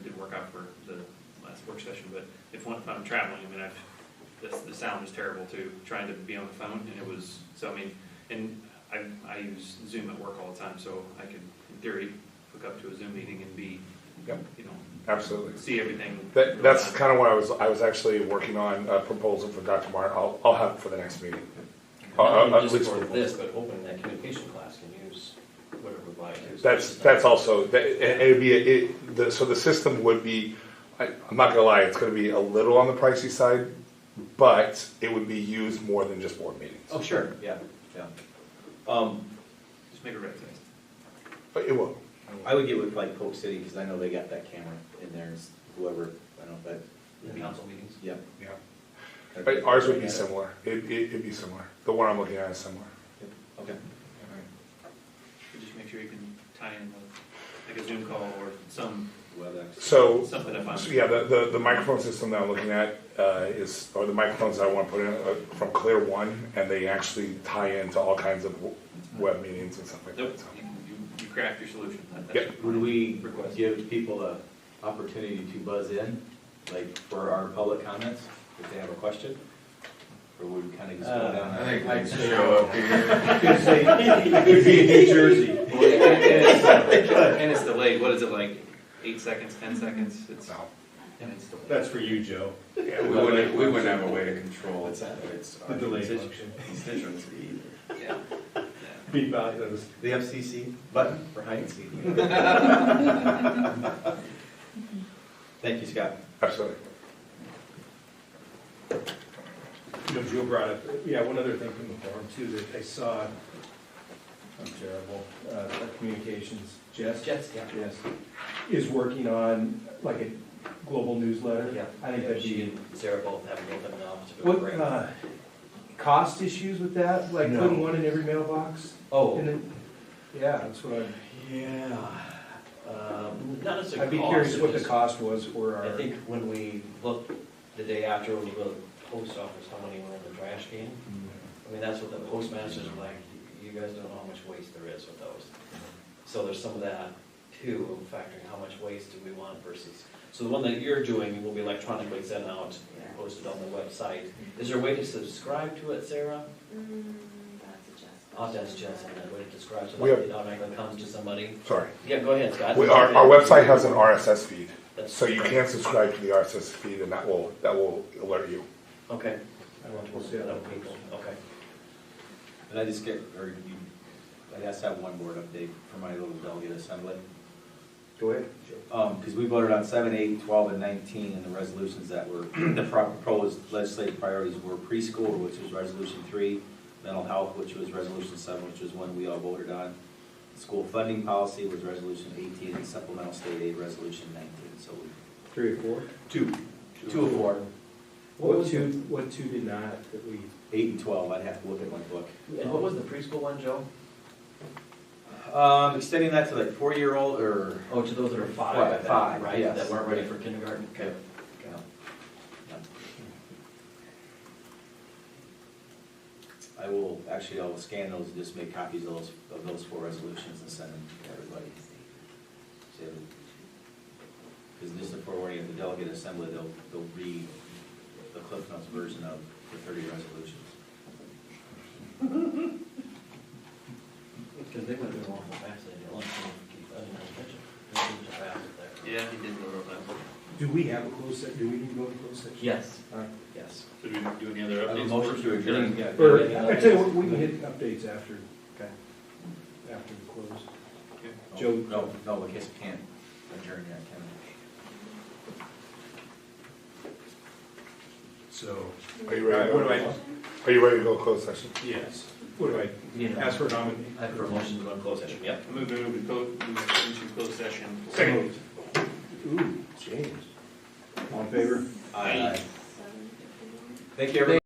didn't work out for the last work session, but if I'm traveling, I mean, the sound was terrible too, trying to be on the phone, and it was, so I mean, and I use Zoom at work all the time, so I could, in theory, hook up to a Zoom meeting and be, Yep. you know, Absolutely. see everything. That's kind of what I was actually working on a proposal for Dr. Martin. I'll have it for the next meeting. Not At only least just for for- this, but opening that communication class can use whatever we buy too. That's also, it'd be, so the system would be, I'm not gonna lie, it's gonna be a little on the pricey side, but it would be used more than just board meetings. Oh, sure, yeah. Just make it right fast. But it will. I would get with like Polk City, because I know they got that camera in there, and whoever, I don't know if that. The council meetings? Yep. Yeah. But ours would be similar. It'd be similar. The one I'm looking at is similar. Okay. So just make sure you can tie in like a Zoom call or some WebEx. So, something if I'm. yeah, the microphone system that I'm looking at or the microphones that I want to put in from Clear One, and they actually tie into all kinds of web meetings and stuff like Nope, that. So. you craft your solution. Yep. Would we give people the opportunity to buzz in, like for our public comments, if they have a question? Or would we kind of just go down? I think that? I'd show up here. it could be in New Jersey. And it's delayed, what is it, like 8 seconds, 10 seconds? It's, and it's delayed. That's for you, Joe. Yeah, we wouldn't have a way to control What's that? It's The delay function. constituency either. Yeah. Beep out those. The FCC button for hide and seek. Thank you, Scott. Absolutely. Joe brought up, one other thing from the forum too, that I saw, I'm terrible, communications, Jess? Jets, yeah. Yes, is working on like a global newsletter. Yeah. I think that'd She be, and Sarah both have both in the office. It would be great. what, cost issues with that, like No. putting one in every mailbox? Oh, And then, yeah, that's what I'm, yeah. Not necessarily I'd be cost, curious it's what the just- cost was for our. I think when we look the day after, when you go to the post office, how many were in the trash can? I mean, that's what the postmasters are like, you guys don't know how much waste there is with those. So there's some of that too, of factoring how much waste do we want versus, so the one that you're doing will be electronically sent out and posted on the website. Is there a way to subscribe to it, Sarah? That's a Jess. I'll have to ask Jess on that way to subscribe, so We that have- it automatically comes to somebody. Sorry. Yeah, go ahead, Scott. Our website has an RSS feed, That's- so you can subscribe to the RSS feed, and that will alert you. Okay. I want to work with other people, okay. And I just I just have one board update for my little delegate assembly. Go ahead. Because we voted on 7, 8, 12, and 19, and the resolutions that were, the proposed legislative priorities were preschool, which was resolution 3, mental health, which was resolution 7, which was one we all voted on. School funding policy was resolution 18, and supplemental state aid resolution 19. So 3 or 4? 2 of 4. What two did not, that we? 8 and 12, I'd have to look at my book. And what was the preschool one, Joe? Extending that to like 4-year-old or. Oh, to those that are five, I bet, Five, right, yes. that weren't ready for kindergarten? Okay. I'll scan those and just make copies of those 4 resolutions and send them to everybody. Because just the forewarning of the delegate assembly, they'll read the Cliff Notes version of the 30 resolutions. Because they went through awful fast, they didn't want to keep letting them catch it. They were just fast there. Yeah, he did go real fast. Do we have a closed session? Do we need to go to closed session? Yes. All right. Yes. So do we do any other updates? Motion to adjourn. Yeah. Or, I tell you what, we can hit updates after. Okay. After the close. Okay. Joe? No, I guess we can't adjourn yet, can we? So. Are you ready? What do I? Are you ready to go close session? Yes. What do I, ask for a nomination? I have for a motion to go in closed session, yep. Move into closed session. Second. Ooh, James. All in favor? Aye. 7:51. Thank you, everybody.